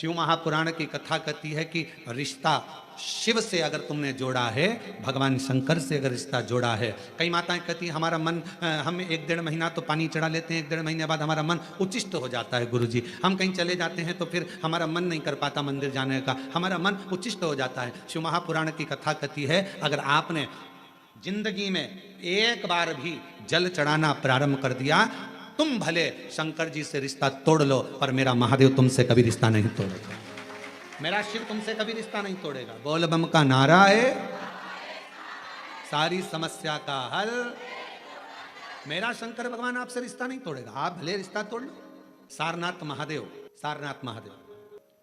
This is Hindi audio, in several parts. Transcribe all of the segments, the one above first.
शिव महापुराण की कथा कहती है कि रिश्ता शिव से अगर तुमने जोड़ा है, भगवान शंकर से अगर रिश्ता जोड़ा है। कई माताएं कहती हैं हमारा मन, हम 1-1.5 महीना तो पानी चढ़ा लेते हैं, 1-1.5 महीने बाद हमारा मन उच्चिष्ट हो जाता है गुरुजी। हम कहीं चले जाते हैं तो फिर हमारा मन नहीं कर पाता मंदिर जाने का, हमारा मन उच्चिष्ट हो जाता है। शिव महापुराण की कथा कहती है अगर आपने जिंदगी में एक बार भी जल चढ़ाना प्रारंभ कर दिया, तुम भले शंकर जी से रिश्ता तोड़ लो पर मेरा महादेव तुमसे कभी रिश्ता नहीं तोड़ेगा, मेरा शिव तुमसे कभी रिश्ता नहीं तोड़ेगा। बोल बम का नारा है, सारी समस्या का हल, मेरा शंकर भगवान आपसे रिश्ता नहीं तोड़ेगा, आप भले रिश्ता तोड़ लो। सारनाथ महादेव, सारनाथ महादेव,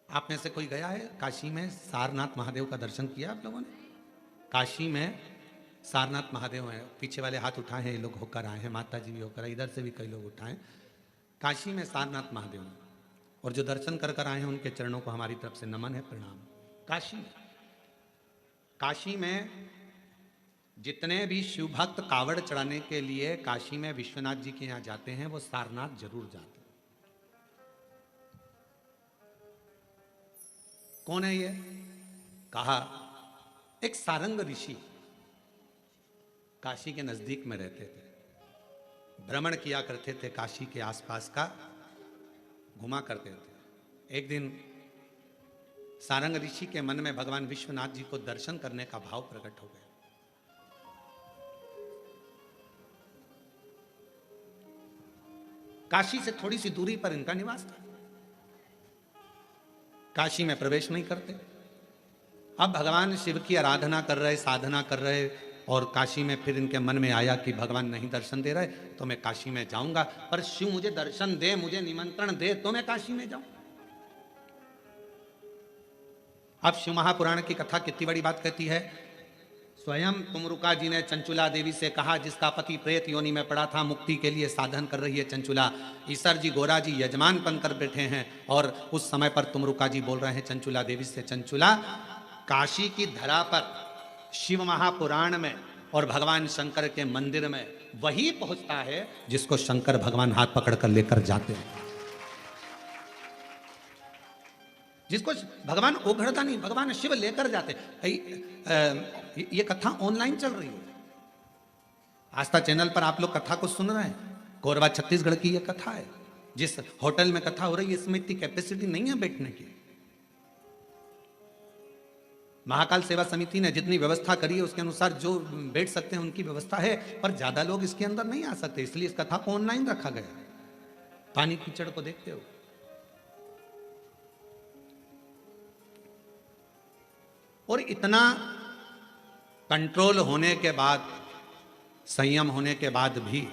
आप में से कोई गया है काशी में? सारनाथ महादेव का दर्शन किया आप लोगों ने? काशी में सारनाथ महादेव हैं, पीछे वाले हाथ उठाए हैं, ये लोग होकर आए हैं, माता जी भी होकर आए, इधर से भी कई लोग उठाए। काशी में सारनाथ महादेव हैं और जो दर्शन कर कर आए हैं उनके चरणों को हमारी तरफ से नमन है, प्रणाम। काशी में जितने भी शिव भक्त कावड़ चढ़ाने के लिए काशी में विश्वनाथ जी के यहाँ जाते हैं वो सारनाथ जरूर जाते हैं। कौन है ये? कहा एक सारंग ऋषि काशी के नजदीक में रहते थे, भ्रमण किया करते थे, काशी के आसपास का घुमा करते थे। एक दिन सारंग ऋषि के मन में भगवान विश्वनाथ जी को दर्शन करने का भाव प्रकट हो गया। काशी से थोड़ी सी दूरी पर इनका निवास था, काशी में प्रवेश नहीं करते। अब भगवान शिव की आराधना कर रहे, साधना कर रहे, और काशी में फिर इनके मन में आया कि भगवान नहीं दर्शन दे रहे तो मैं काशी में जाऊंगा, पर शिव मुझे दर्शन दे, मुझे निमंत्रण दे तो मैं काशी में जाऊं। अब शिव महापुराण की कथा कितनी बड़ी बात कहती है। स्वयं तुमरुका जी ने चंचुला देवी से कहा, जिसका पति प्रेत योनि में पड़ा था, मुक्ति के लिए साधन कर रही है चंचुला, ईसर जी गोरा जी यजमान बनकर बैठे हैं, और उस समय पर तुमरुका जी बोल रहे हैं चंचुला देवी से, चंचुला काशी की धरा पर शिव महापुराण में और भगवान शंकर के मंदिर में वही पहुंचता है जिसको शंकर भगवान हाथ पकड़कर लेकर जाते हैं, जिसको भगवान ओघड़ता नहीं, भगवान शिव लेकर जाते। ये कथा ऑनलाइन चल रही है, आस्था चैनल पर आप लोग कथा को सुन रहे हैं। कोरबा छत्तीसगढ़ की ये कथा है। जिस होटल में कथा हो रही है इसमें इतनी कैपेसिटी नहीं है बैठने की। महाकाल सेवा समिति ने जितनी व्यवस्था करी है उसके अनुसार जो बैठ सकते हैं उनकी व्यवस्था है, पर ज्यादा लोग इसके अंदर नहीं आ सकते, इसलिए इस कथा को ऑनलाइन रखा गया। पानी कीचड़ को देखते हो। और इतना कंट्रोल होने के बाद, संयम होने के बाद भी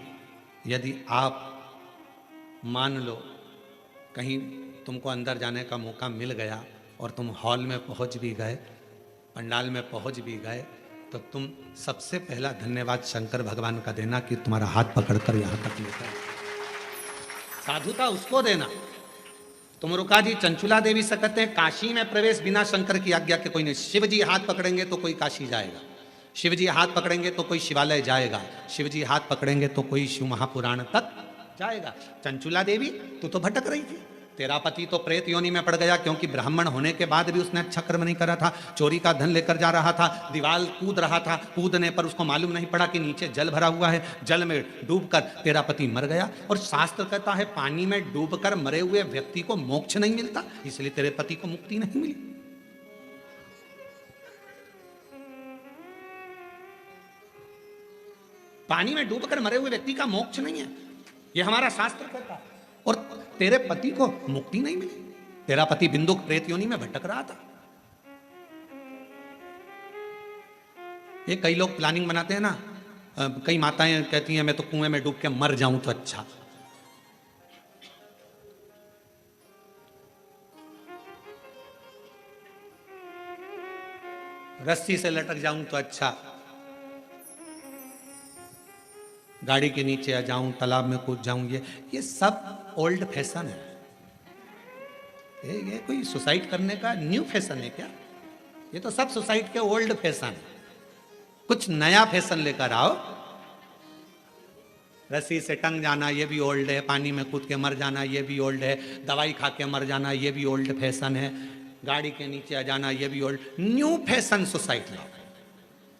यदि आप मान लो कहीं तुमको अंदर जाने का मौका मिल गया और तुम हॉल में पहुंच भी गए, पंडाल में पहुंच भी गए, तो तुम सबसे पहला धन्यवाद शंकर भगवान का देना कि तुम्हारा हाथ पकड़कर यहां तक लेकर। साधुता उसको देना। तुमरुका जी चंचुला देवी से कहते हैं काशी में प्रवेश बिना शंकर की आज्ञा के कोई नहीं। शिव जी हाथ पकड़ेंगे तो कोई काशी जाएगा, शिव जी हाथ पकड़ेंगे तो कोई शिवालय जाएगा, शिव जी हाथ पकड़ेंगे तो कोई शिव महापुराण तक जाएगा। चंचुला देवी तू तो भटक रही थी, तेरा पति तो प्रेत योनि में पड़ गया, क्योंकि ब्राह्मण होने के बाद भी उसने अच्छा कर्म नहीं करा था, चोरी का धन लेकर जा रहा था, दीवार कूद रहा था, कूदने पर उसको मालूम नहीं पड़ा कि नीचे जल भरा हुआ है, जल में डूबकर तेरा पति मर गया। और शास्त्र कहता है पानी में डूबकर मरे हुए व्यक्ति को मोक्ष नहीं मिलता, इसलिए तेरे पति को मुक्ति नहीं मिली। पानी में डूबकर मरे हुए व्यक्ति का मोक्ष नहीं है, यह हमारा शास्त्र कहता है। और तेरे पति को मुक्ति नहीं मिली, तेरा पति बिंदु प्रेत योनि में भटक रहा था। ये कई लोग प्लानिंग बनाते हैं ना, कई माताएं कहती हैं मैं तो कुएं में डूब के मर जाऊं तो अच्छा, रस्सी से लटक जाऊं तो अच्छा, गाड़ी के नीचे आ जाऊं, तालाब में कूद जाऊं। ये सब ओल्ड फैशन है। ये कोई सुसाइड करने का न्यू फैशन है क्या? ये तो सब सुसाइड के ओल्ड फैशन है। कुछ नया फैशन लेकर आओ। रस्सी से टंग जाना ये भी ओल्ड है, पानी में कूद के मर जाना ये भी ओल्ड है, दवाई खा के मर जाना ये भी ओल्ड फैशन है, गाड़ी के नीचे आ जाना ये भी ओल्ड। न्यू फैशन सुसाइड लाओ।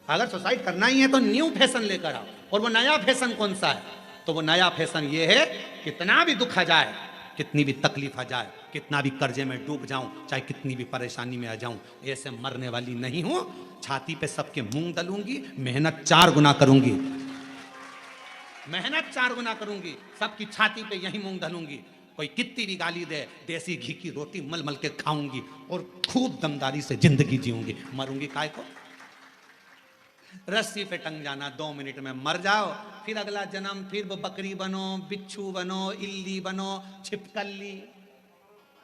अगर सुसाइड करना ही है तो न्यू फैशन लेकर आओ। और वो नया फैशन कौन सा है? तो वो नया फैशन ये है, कितना भी दुख आ जाए, कितनी भी तकलीफ आ जाए, कितना भी कर्जे में डूब जाऊं, चाहे कितनी भी परेशानी में आ जाऊं, ऐसे मरने वाली नहीं हूं। छाती पे सबके मूंग दलूंगी, मेहनत 4 गुना करूंगी, मेहनत 4 गुना करूंगी, सबकी छाती पे यही मूंग दलूंगी। कोई कितनी भी गाली दे, देसी घी की रोटी मल मल के खाऊंगी और खूब दमदारी से जिंदगी जीऊंगी। मरूंगी काय को? रस्सी पे टंग जाना, 2 मिनट में मर जाओ, फिर अगला जन्म, फिर वो बकरी बनो, बिच्छू बनो, इल्ली बनो,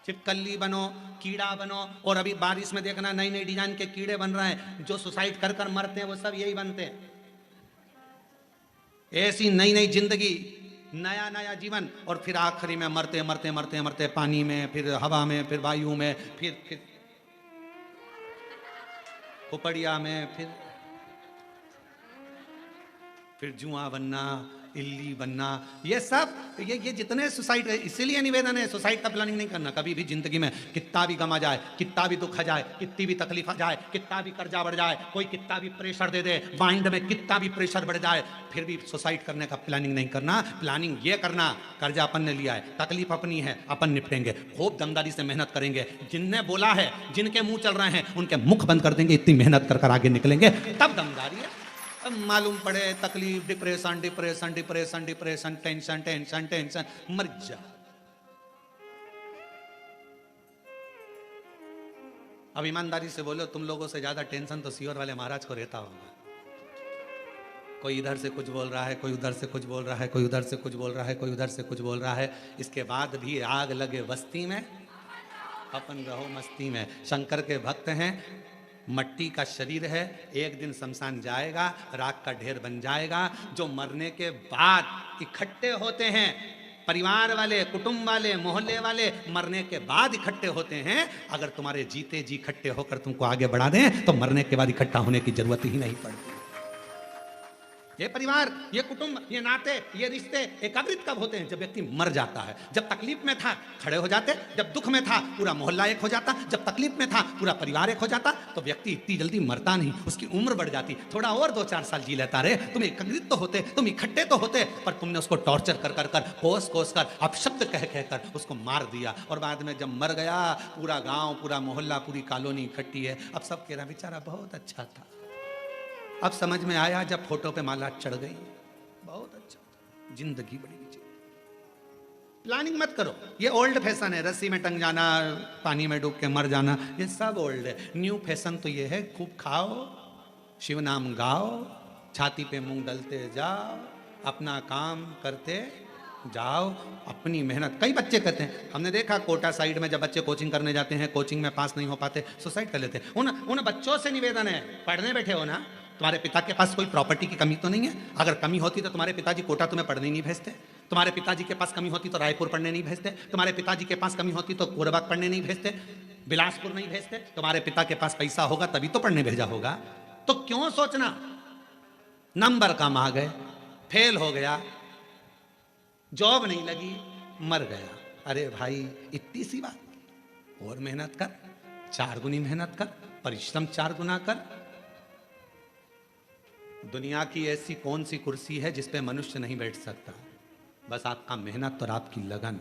छिपकली बनो, कीड़ा बनो। और अभी बारिश में देखना नई नई डिजाइन के कीड़े बन रहे हैं, जो सुसाइड कर कर मरते हैं वो सब यही बनते हैं। ऐसी नई नई जिंदगी, नया नया जीवन, और फिर आखिरी में मरते मरते मरते मरते पानी में, फिर हवा में, फिर वायु में, फिर खोपड़िया में, फिर जुआ बनना, इल्ली बनना। ये सब ये जितने सुसाइड, इसीलिए निवेदन है सुसाइड का प्लानिंग नहीं करना कभी भी जिंदगी में। कितना भी गम आ जाए, कितना भी दुख आ जाए, कितनी भी तकलीफ आ जाए, कितना भी कर्जा बढ़ जाए, कोई कितना भी प्रेशर दे दे, माइंड में कितना भी प्रेशर बढ़ जाए, फिर भी सुसाइड करने का प्लानिंग नहीं करना। प्लानिंग ये करना, कर्जा अपन ने लिया है, तकलीफ अपनी है, अपन निपटेंगे, खूब दमदारी से मेहनत करेंगे। जिनने बोला है, जिनके मुंह चल रहे हैं, उनके मुख बंद कर देंगे, इतनी मेहनत कर कर आगे निकलेंगे, तब दमदारी है। अब मालूम पड़े तकलीफ, depression depression depression depression, tension tension tension, मर जा। अब ईमानदारी से बोलो, तुम लोगों से ज्यादा टेंशन तो सीहोर वाले महाराज को रहता होगा। कोई इधर से कुछ बोल रहा है, कोई उधर से कुछ बोल रहा है, कोई उधर से कुछ बोल रहा है, कोई उधर से कुछ बोल रहा है। इसके बाद भी आग लगे बस्ती में, अपन रहो मस्ती में। शंकर के भक्त हैं, मट्टी का शरीर है, एक दिन शमशान जाएगा, राख का ढेर बन जाएगा। जो मरने के बाद इकट्ठे होते हैं, परिवार वाले, कुटुंब वाले, मोहल्ले वाले, मरने के बाद इकट्ठे होते हैं। अगर तुम्हारे जीते जी इकट्ठे होकर तुमको आगे बढ़ा दें तो मरने के बाद इकट्ठा होने की जरूरत ही नहीं पड़ती। ये परिवार, ये कुटुंब, ये नाते, ये रिश्ते एकाग्रित कब होते हैं? जब व्यक्ति मर जाता है। जब तकलीफ में था खड़े हो जाते, जब दुख में था पूरा मोहल्ला एक हो जाता, जब तकलीफ में था पूरा परिवार एक हो जाता। तो व्यक्ति इतनी जल्दी मरता नहीं, उसकी उम्र बढ़ जाती, थोड़ा और 2-4 साल जी लेता। रे तुम एकाग्रित तो होते, तुम इकट्ठे तो होते, पर तुमने उसको टॉर्चर कर कर कर, कोस कोस कर, अपशब्द कह कह कर उसको मार दिया। और बाद में जब मर गया, पूरा गाँव, पूरा मोहल्ला, पूरी कॉलोनी इकट्ठी है। अब सब कह रहा बेचारा बहुत अच्छा था। अब समझ में आया जब फोटो पे माला चढ़ गई, बहुत अच्छा, जिंदगी बड़ी अच्छी। प्लानिंग मत करो, ये ओल्ड फैशन है। रस्सी में टंग जाना, पानी में डूब के मर जाना, ये सब ओल्ड है। न्यू फैशन तो ये है, खूब खाओ, शिव नाम गाओ, छाती पे मूंग डलते जाओ, अपना काम करते जाओ, अपनी मेहनत। कई बच्चे कहते हैं, हमने देखा कोटा साइड में जब बच्चे कोचिंग करने जाते हैं, कोचिंग में पास नहीं हो पाते, सुसाइड कर लेते हैं। उन बच्चों से निवेदन है, पढ़ने बैठे हो ना, तुम्हारे पिता के पास कोई प्रॉपर्टी की कमी तो नहीं है? अगर कमी होती तो तुम्हारे पिताजी कोटा तुम्हें पढ़ने नहीं भेजते। तुम्हारे पिताजी के पास कमी होती तो रायपुर पढ़ने नहीं भेजते। तुम्हारे पिताजी के पास कमी होती तो कोरबा पढ़ने नहीं भेजते, बिलासपुर नहीं भेजते। तुम्हारे पिता के पास पैसा होगा तभी तो पढ़ने भेजा होगा। तो क्यों सोचना नंबर कम आ गए, फेल हो गया, जॉब नहीं लगी, मर गया। अरे भाई इतनी सी बात, और मेहनत कर, 4 गुनी मेहनत कर, परिश्रम 4 गुना कर। दुनिया की ऐसी कौन सी कुर्सी है जिस पे मनुष्य नहीं बैठ सकता? बस आपका मेहनत और आपकी लगन।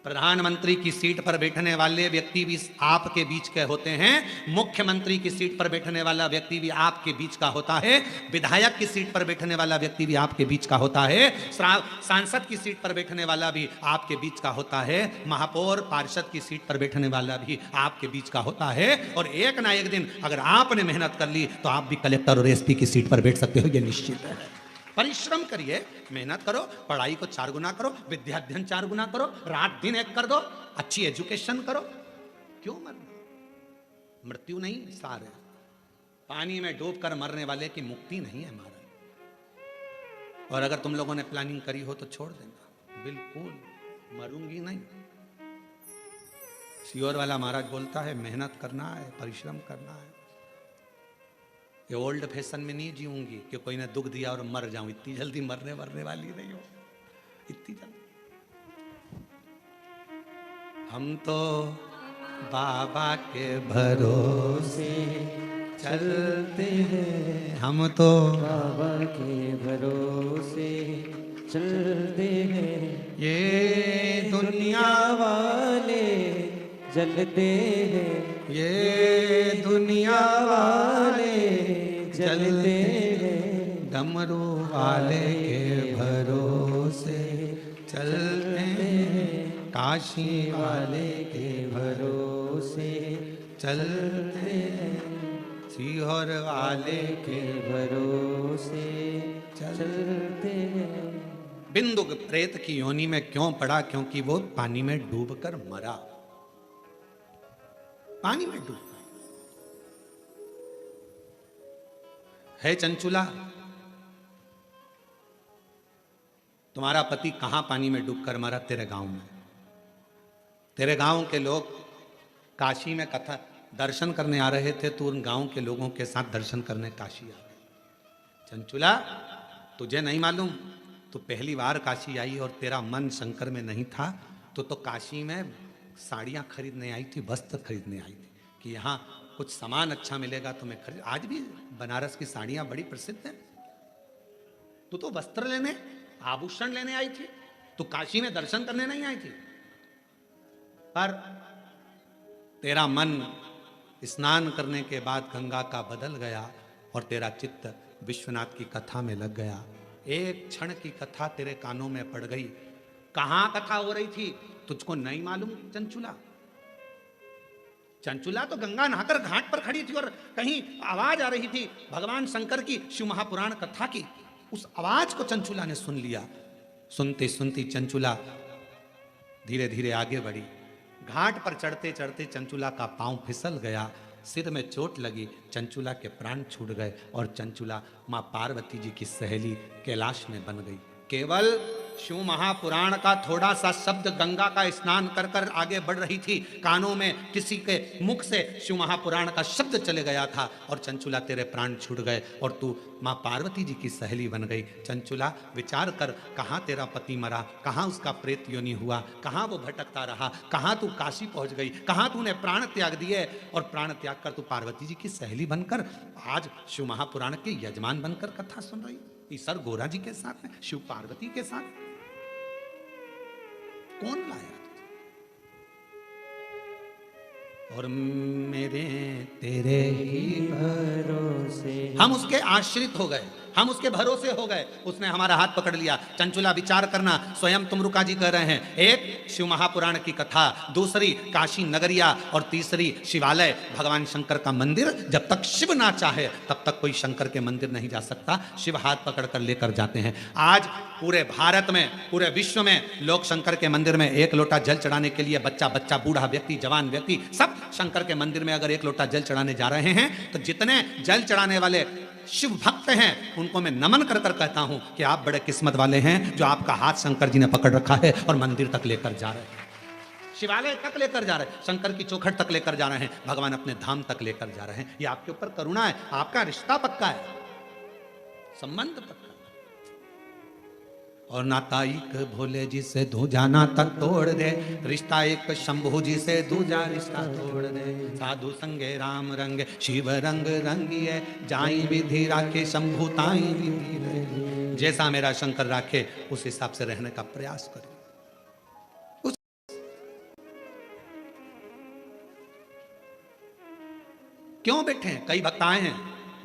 प्रधानमंत्री की सीट पर बैठने वाले व्यक्ति भी आपके बीच के होते हैं, मुख्यमंत्री की सीट पर बैठने वाला व्यक्ति भी आपके बीच का होता है, विधायक की सीट पर बैठने वाला व्यक्ति भी आपके बीच का होता है, सांसद की सीट पर बैठने वाला भी आपके बीच का होता है, महापौर पार्षद की सीट पर बैठने वाला भी आपके बीच का होता है। और एक ना एक दिन अगर आपने मेहनत कर ली तो आप भी कलेक्टर और एसपी की सीट पर बैठ सकते हो, ये निश्चित है। परिश्रम करिए, मेहनत करो, पढ़ाई को 4 गुना करो, विद्या अध्ययन 4 गुना करो, रात दिन एक कर दो, अच्छी एजुकेशन करो। क्यों मरना? मृत्यु नहीं सार है। पानी में डूब कर मरने वाले की मुक्ति नहीं है महाराज। और अगर तुम लोगों ने प्लानिंग करी हो तो छोड़ देना, बिल्कुल मरूंगी नहीं। सीहोर वाला महाराज बोलता है मेहनत करना है, परिश्रम करना है। कि ओल्ड फैशन में नहीं जीऊंगी कि कोई ने दुख दिया और मर जाऊं, इतनी जल्दी मरने वाली नहीं हो, इतनी जल्दी। हम तो बाबा के भरोसे चलते हैं, हम तो बाबा के भरोसे चलते हैं, ये दुनिया वाले जलते हैं, ये दुनिया वाले जलते हैं, डमरू वाले के भरोसे चलते हैं, काशी वाले के भरोसे चलते हैं, सीहोर वाले के भरोसे चलते हैं। बिंदु प्रेत की योनि में क्यों पड़ा? क्योंकि वो पानी में डूबकर मरा, पानी में डूब है। चंचुला, तुम्हारा पति कहां पानी में डूबकर मरा? तेरे गांव में। तेरे गांव के लोग काशी में कथा दर्शन करने आ रहे थे, तो उन गांव के लोगों के साथ दर्शन करने काशी आ गए। चंचुला, तुझे नहीं मालूम, तू पहली बार काशी आई और तेरा मन शंकर में नहीं था, तो काशी में साड़ियां खरीदने आई थी, वस्त्र खरीदने आई थी कि यहाँ कुछ सामान अच्छा मिलेगा तो मैं खरीद। आज भी बनारस की साड़ियां बड़ी प्रसिद्ध हैं। तू तो वस्त्र लेने, आभूषण लेने आई थी, तू काशी में दर्शन करने नहीं आई थी। पर तेरा मन स्नान करने के बाद गंगा का बदल गया और तेरा चित्त विश्वनाथ की कथा में लग गया। एक क्षण की कथा तेरे कानों में पड़ गई। कहां कथा हो रही थी तुझको नहीं मालूम? चंचुला, चंचुला तो गंगा नहाकर घाट पर खड़ी थी और कहीं आवाज आ रही थी भगवान शंकर की शिव महापुराण कथा की। उस आवाज को चंचुला ने सुन लिया। सुनती सुनती चंचुला धीरे धीरे आगे बढ़ी। घाट पर चढ़ते चढ़ते चंचुला का पांव फिसल गया, सिर में चोट लगी, चंचुला के प्राण छूट गए और चंचुला मां पार्वती जी की सहेली कैलाश में बन गई। केवल शिव महापुराण का थोड़ा सा शब्द गंगा का स्नान कर कर आगे बढ़ रही थी, कानों में किसी के मुख से शिव महापुराण का शब्द चले गया था और चंचुला तेरे प्राण छूट गए और तू मां पार्वती जी की सहेली बन गई। चंचुला, विचार कर, कहाँ तेरा पति मरा, कहाँ उसका प्रेत योनि हुआ, कहाँ वो भटकता रहा, कहाँ तू काशी पहुंच गई, कहाँ तूने प्राण त्याग दिए और प्राण त्याग कर तू पार्वती जी की सहेली बनकर आज शिव महापुराण के यजमान बनकर कथा सुन रही। ईसर गोरा जी के साथ में, शिव पार्वती के साथ। कौन लाया तुझे? और मेरे तेरे ही भरोसे हम उसके आश्रित हो गए, हम उसके भरोसे हो गए। उसने हमारा हाथ पकड़ लिया। चंचुला, विचार करना, स्वयं तुमरुका जी कह रहे हैं, एक शिव महापुराण की कथा, दूसरी काशी नगरिया और तीसरी शिवालय, भगवान शंकर का मंदिर। जब तक शिव ना चाहे तब तक कोई शंकर के मंदिर नहीं जा सकता। शिव हाथ पकड़ कर लेकर जाते हैं। आज पूरे भारत में, पूरे विश्व में लोग शंकर के मंदिर में एक लोटा जल चढ़ाने के लिए, बच्चा बच्चा, बूढ़ा व्यक्ति, जवान व्यक्ति, सब शंकर के मंदिर में अगर एक लोटा जल चढ़ाने जा रहे हैं तो जितने जल चढ़ाने वाले शिव भक्त हैं उनको मैं नमन कर कर कहता हूं कि आप बड़े किस्मत वाले हैं जो आपका हाथ शंकर जी ने पकड़ रखा है और मंदिर तक लेकर जा रहे हैं, शिवालय तक लेकर जा रहे हैं, शंकर की चौखट तक लेकर जा रहे हैं, भगवान अपने धाम तक लेकर जा रहे हैं। ये आपके ऊपर करुणा है, आपका रिश्ता पक्का है, संबंध पक्का। और नाता एक भोले जी से दूजा नाता तोड़ दे, रिश्ता एक शंभू जी से दूजा रिश्ता तोड़ दे। साधु संगे राम रंगे, शिव रंग रंगिए, जाई विधि राखे शंभू ताई विधि रहे। जैसा मेरा शंकर राखे उस हिसाब से रहने का प्रयास करें। क्यों बैठे हैं? कई भक्त आए हैं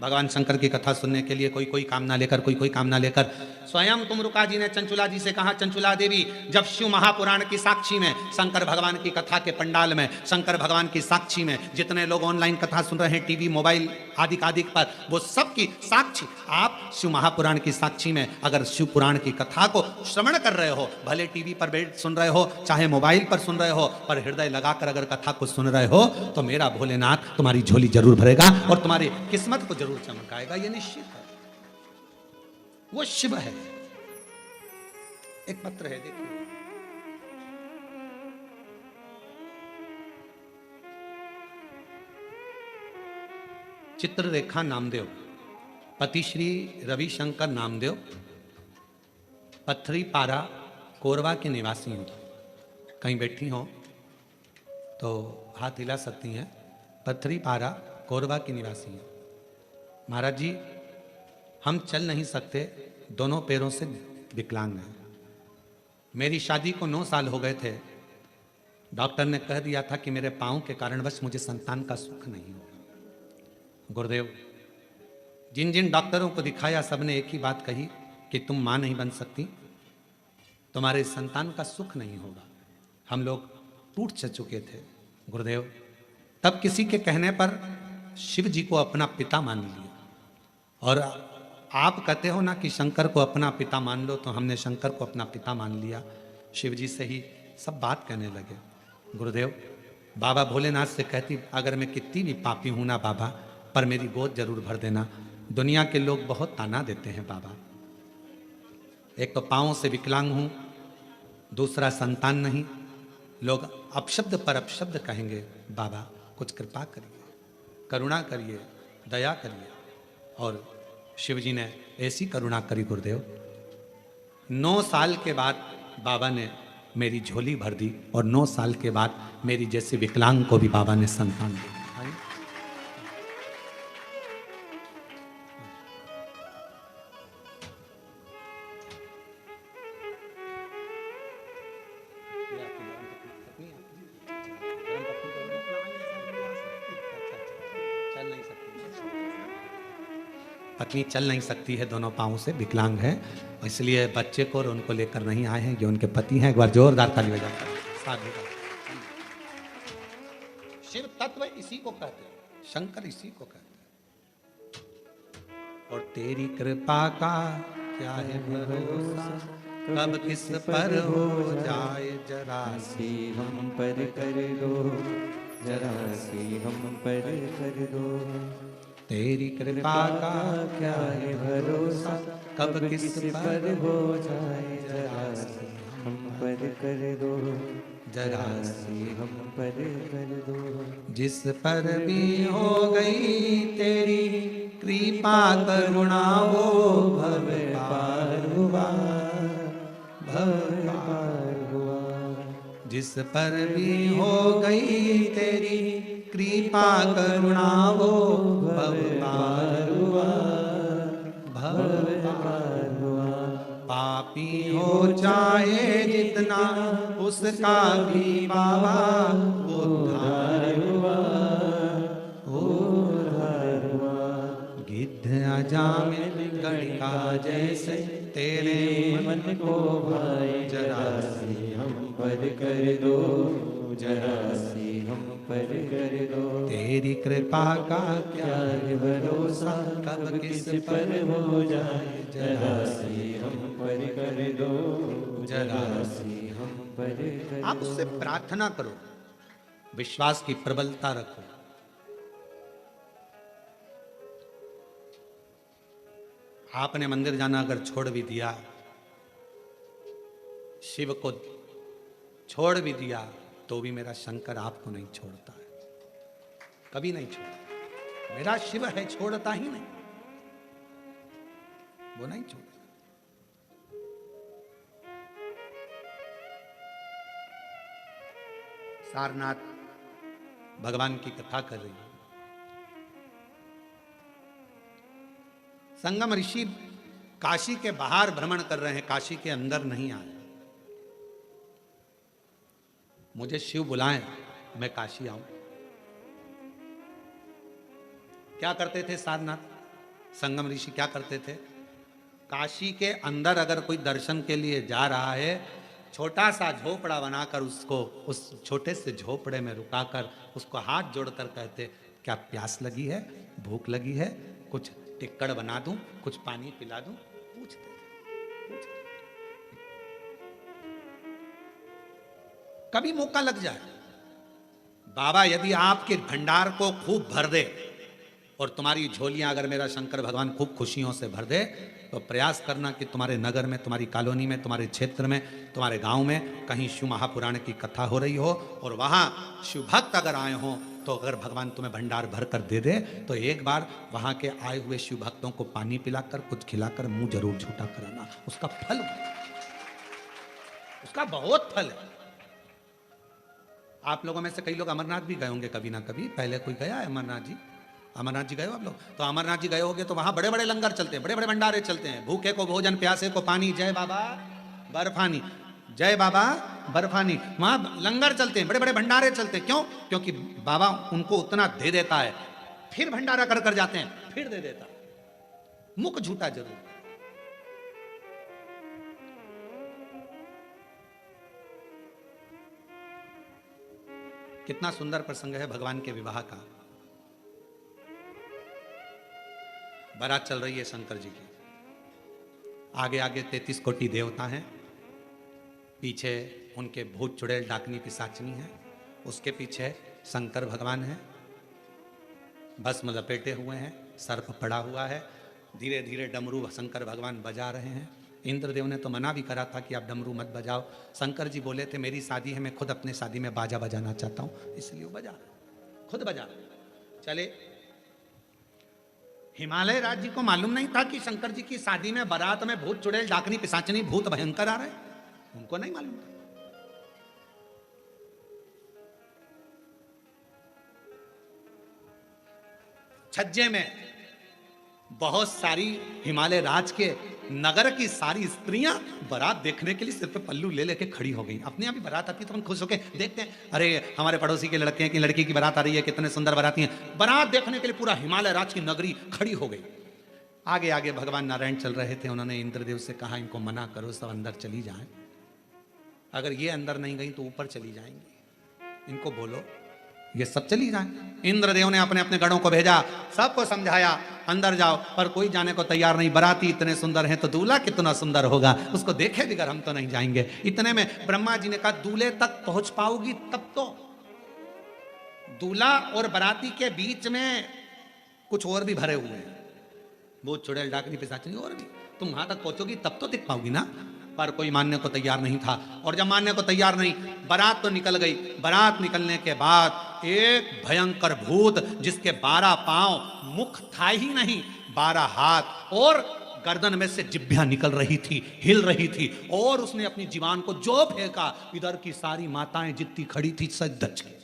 भगवान शंकर की कथा सुनने के लिए, कोई कोई कामना लेकर, कोई कोई कामना लेकर। स्वयं तुमरुका जी ने चंचुला जी से कहा, चंचुला देवी, जब शिव महापुराण की साक्षी में, शंकर भगवान की कथा के पंडाल में, शंकर भगवान की साक्षी में जितने लोग ऑनलाइन कथा सुन रहे हैं, टीवी मोबाइल आदि पर, वो सबकी साक्षी, आप शिव महापुराण की साक्षी में अगर शिव पुराण की कथा को श्रवण कर रहे हो, भले टीवी पर बैठ सुन रहे हो, चाहे मोबाइल पर सुन रहे हो, पर हृदय लगाकर अगर कथा को सुन रहे हो, तो मेरा भोलेनाथ तुम्हारी झोली जरूर भरेगा और तुम्हारी किस्मत को जरूर चमकाएगा। ये निश्चित है। वो शिव है। एक पत्र है, देखिए। चित्ररेखा नामदेव पति श्री रविशंकर नामदेव पत्थरी पारा कोरबा के निवासी हैं। कहीं बैठी हो तो हाथ हिला सकती हैं। पत्थरी पारा कोरबा की निवासी हैं। महाराज जी, हम चल नहीं सकते, दोनों पैरों से विकलांग हैं। मेरी शादी को 9 साल हो गए थे। डॉक्टर ने कह दिया था कि मेरे पाँव के कारणवश मुझे संतान का सुख नहीं होगा। गुरुदेव, जिन जिन डॉक्टरों को दिखाया सबने एक ही बात कही कि तुम माँ नहीं बन सकती, तुम्हारे संतान का सुख नहीं होगा। हम लोग टूट चुके थे। गुरुदेव, तब किसी के कहने पर शिव जी को अपना पिता मान लिया। और आप कहते हो ना कि शंकर को अपना पिता मान लो, तो हमने शंकर को अपना पिता मान लिया। शिव जी से ही सब बात कहने लगे। गुरुदेव, बाबा भोलेनाथ से कहती, अगर मैं कितनी भी पापी हूं ना बाबा, पर मेरी गोद जरूर भर देना। दुनिया के लोग बहुत ताना देते हैं बाबा। एक तो पाँवों से विकलांग हूं, दूसरा संतान नहीं। लोग अपशब्द पर अपशब्द कहेंगे। बाबा कुछ कृपा करिए, करुणा करिए, दया करिए। और शिव जी ने ऐसी करुणा करी गुरुदेव, 9 साल के बाद बाबा ने मेरी झोली भर दी। और 9 साल के बाद मेरी जैसे विकलांग को भी बाबा ने संतान दी। पत्नी चल नहीं सकती है, दोनों पाँवों से विकलांग है, इसलिए बच्चे को और उनको लेकर नहीं आए हैं। ये उनके पति हैं। एक बार जोरदार ताली बजाकर साधु। शिव तत्व इसी को कहते हैं, शंकर इसी को कहते हैं। और तेरी कृपा का क्या है भरोसा, कब किस पर हो जाए जरा सी हम पर कर दो, जरा सी हम पर कर दो। तेरी कृपा का क्या है भरोसा, कब किस पर हो जाए जरा सी हम पर कर दो, जरा सी हम पर कर दो। जिस पर भी हो गई तेरी कृपा करुणा, वो भव पार हुआ, भव पार हुआ। जिस पर भी हो गई तेरी कृपा करुणा, वो भव पार हुआ, भव पार हुआ। पापी हो चाहे जितना, उसका भी बाबा उद्धार हुआ, उद्धार हुआ। गिद्ध अजामिल गणिका जैसे तेरे मन को भाई, जरा सी हम पर कर दो, जरा सी हम पर कर दो। तेरी कृपा का क्या है भरोसा, कब किस पर हो जाए जरा सी हम पर कर दो, जरा सी हम पर कर आप उससे प्रार्थना करो, विश्वास की प्रबलता रखो। आपने मंदिर जाना अगर छोड़ भी दिया, शिव को छोड़ भी दिया, तो भी मेरा शंकर आपको नहीं छोड़ता है, कभी नहीं छोड़ता। मेरा शिव है, छोड़ता ही नहीं, वो नहीं छोड़ता। सारनाथ भगवान की कथा कर रही है। संगम ऋषि काशी के बाहर भ्रमण कर रहे हैं, काशी के अंदर नहीं आए। मुझे शिव बुलाएं, मैं काशी आऊं। क्या करते थे सारनाथ संगम ऋषि, क्या करते थे? काशी के अंदर अगर कोई दर्शन के लिए जा रहा है, छोटा सा झोपड़ा बनाकर उसको उस छोटे से झोपड़े में रुकाकर उसको हाथ जोड़कर कहते, क्या प्यास लगी है, भूख लगी है, कुछ टिक्कड़ बना दूं, कुछ पानी पिला दूं, पूछते थे। कभी मौका लग जाए, बाबा यदि आपके भंडार को खूब भर दे और तुम्हारी झोलियां अगर मेरा शंकर भगवान खूब खुशियों से भर दे, तो प्रयास करना कि तुम्हारे नगर में, तुम्हारी कॉलोनी में, तुम्हारे क्षेत्र में, तुम्हारे गांव में कहीं शिव महापुराण की कथा हो रही हो और वहाँ शिव भक्त अगर आए हों, तो अगर भगवान तुम्हें भंडार भर कर दे दे तो एक बार वहाँ के आए हुए शिव भक्तों को पानी पिलाकर, कुछ खिलाकर मुंह जरूर झूठा कराना। उसका फल, उसका बहुत फल है। आप लोगों में से कई लोग अमरनाथ भी गए होंगे कभी ना कभी, पहले कोई गया है अमरनाथ जी? अमरनाथ जी गए हो आप लोग? तो अमरनाथ जी गए होगे तो वहां बड़े बड़े लंगर चलते हैं, बड़े बड़े भंडारे चलते हैं। भूखे को भोजन, प्यासे को पानी, जय बाबा बर्फानी, जय बाबा बर्फानी। वहां लंगर चलते हैं, बड़े बड़े भंडारे चलते हैं। क्यों? क्योंकि बाबा उनको उतना दे देता है, फिर भंडारा कर कर जाते हैं, फिर दे देता। मुख झूठा जरूर। कितना सुंदर प्रसंग है भगवान के विवाह का। बारात चल रही है शंकर जी की, आगे आगे 33 कोटि देवता हैं, पीछे उनके भूत चुड़ैल डाकनी पिशाचनी है, उसके पीछे शंकर भगवान है, भस्म लपेटे हुए हैं, सर्प पड़ा हुआ है, धीरे धीरे डमरू शंकर भगवान बजा रहे हैं। इंद्रदेव ने तो मना भी करा था कि आप डमरू मत बजाओ। शंकर जी बोले थे मेरी शादी है, मैं खुद अपने शादी में बाजा बजाना चाहता हूं, इसलिए वो बजा, खुद बजा। चले, हिमालय राज्य को मालूम नहीं था कि शंकर जी की शादी में बारात में भूत चुड़ैल डाकनी पिशाचनी भूत भयंकर आ रहे, उनको नहीं मालूम था। छज्जे में बहुत सारी हिमालय राज के नगर की सारी स्त्रियां बारात देखने के लिए सिर पे पल्लू ले लेके खड़ी हो गई। अपने आप ही बारात आती है तो हम खुश होके देखते हैं, अरे हमारे पड़ोसी के लड़के की लड़की की बारात आ रही है, कितने सुंदर बाराती हैं। बारात देखने के लिए पूरा हिमालय राज की नगरी खड़ी हो गई। आगे आगे भगवान नारायण चल रहे थे, उन्होंने इंद्रदेव से कहा इनको मना करो, सब अंदर चली जाएं। अगर ये अंदर नहीं गई तो ऊपर चली जाएंगी, इनको बोलो ये सब चली जाएं। इंद्रदेव ने अपने अपने गणों को भेजा, सबको समझाया अंदर जाओ, पर कोई जाने को तैयार नहीं। बराती इतने सुंदर हैं तो दूल्हा कितना सुंदर होगा, उसको देखे बिगर हम तो नहीं जाएंगे। इतने में ब्रह्मा जी ने कहा दूल्हे तक पहुंच पाओगी तब तो। दूल्हा और बराती के बीच में कुछ और भी भरे हुए हैं, भूत चुड़ैल डाकनी पिशाचनी और भी, तुम वहां तक पहुंचोगी तब तो दिख पाओगी ना। पर कोई मानने को तैयार नहीं था। और जब मानने को तैयार नहीं, बारात तो निकल गई। बारात निकलने के बाद एक भयंकर भूत जिसके 12 पांव, मुख था ही नहीं, 12 हाथ और गर्दन में से जिभ्या निकल रही थी, हिल रही थी, और उसने अपनी जीवान को जो फेंका, इधर की सारी माताएं जितनी खड़ी थी सज धज के,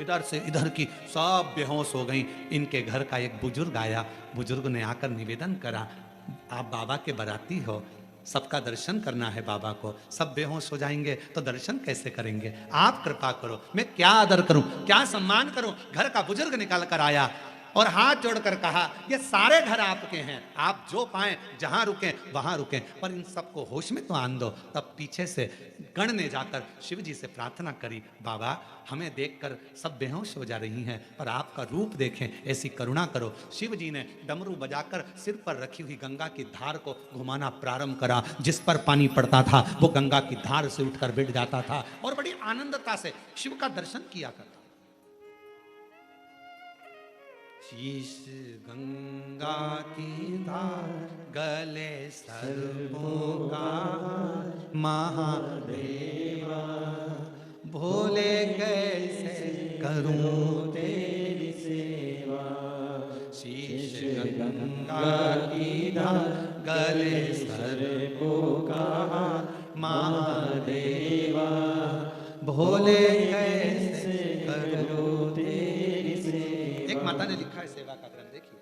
इधर से इधर की सब बेहोश हो गई। इनके घर का एक बुजुर्ग आया, बुजुर्ग ने आकर निवेदन करा, आप बाबा के बाराती हो, सबका दर्शन करना है बाबा को, सब बेहोश हो जाएंगे तो दर्शन कैसे करेंगे, आप कृपा करो, मैं क्या आदर करूं, क्या सम्मान करूं। घर का बुजुर्ग निकाल कर आया और हाथ जोड़कर कहा ये सारे घर आपके हैं, आप जो पाएं जहां रुकें वहां रुकें, पर इन सबको होश में तो आन दो। तब पीछे से गण ने जाकर शिव जी से प्रार्थना करी, बाबा हमें देखकर सब बेहोश हो जा रही हैं, पर आपका रूप देखें, ऐसी करुणा करो। शिव जी ने डमरू बजाकर सिर पर रखी हुई गंगा की धार को घुमाना प्रारंभ करा। जिस पर पानी पड़ता था वो गंगा की धार से उठकर बैठ जाता था और बड़ी आनंदता से शिव का दर्शन किया करता। शीश गंगा की धार, गले सर्पों का महादेवा, भोले कैसे करूं तेरी सेवा। शीश गंगा की धार, गले सर्पों का महादेवा, भोले कैसे करूं तेरी सेवा। एक माता ने लिखा है सेवा का क्रम, देखिए।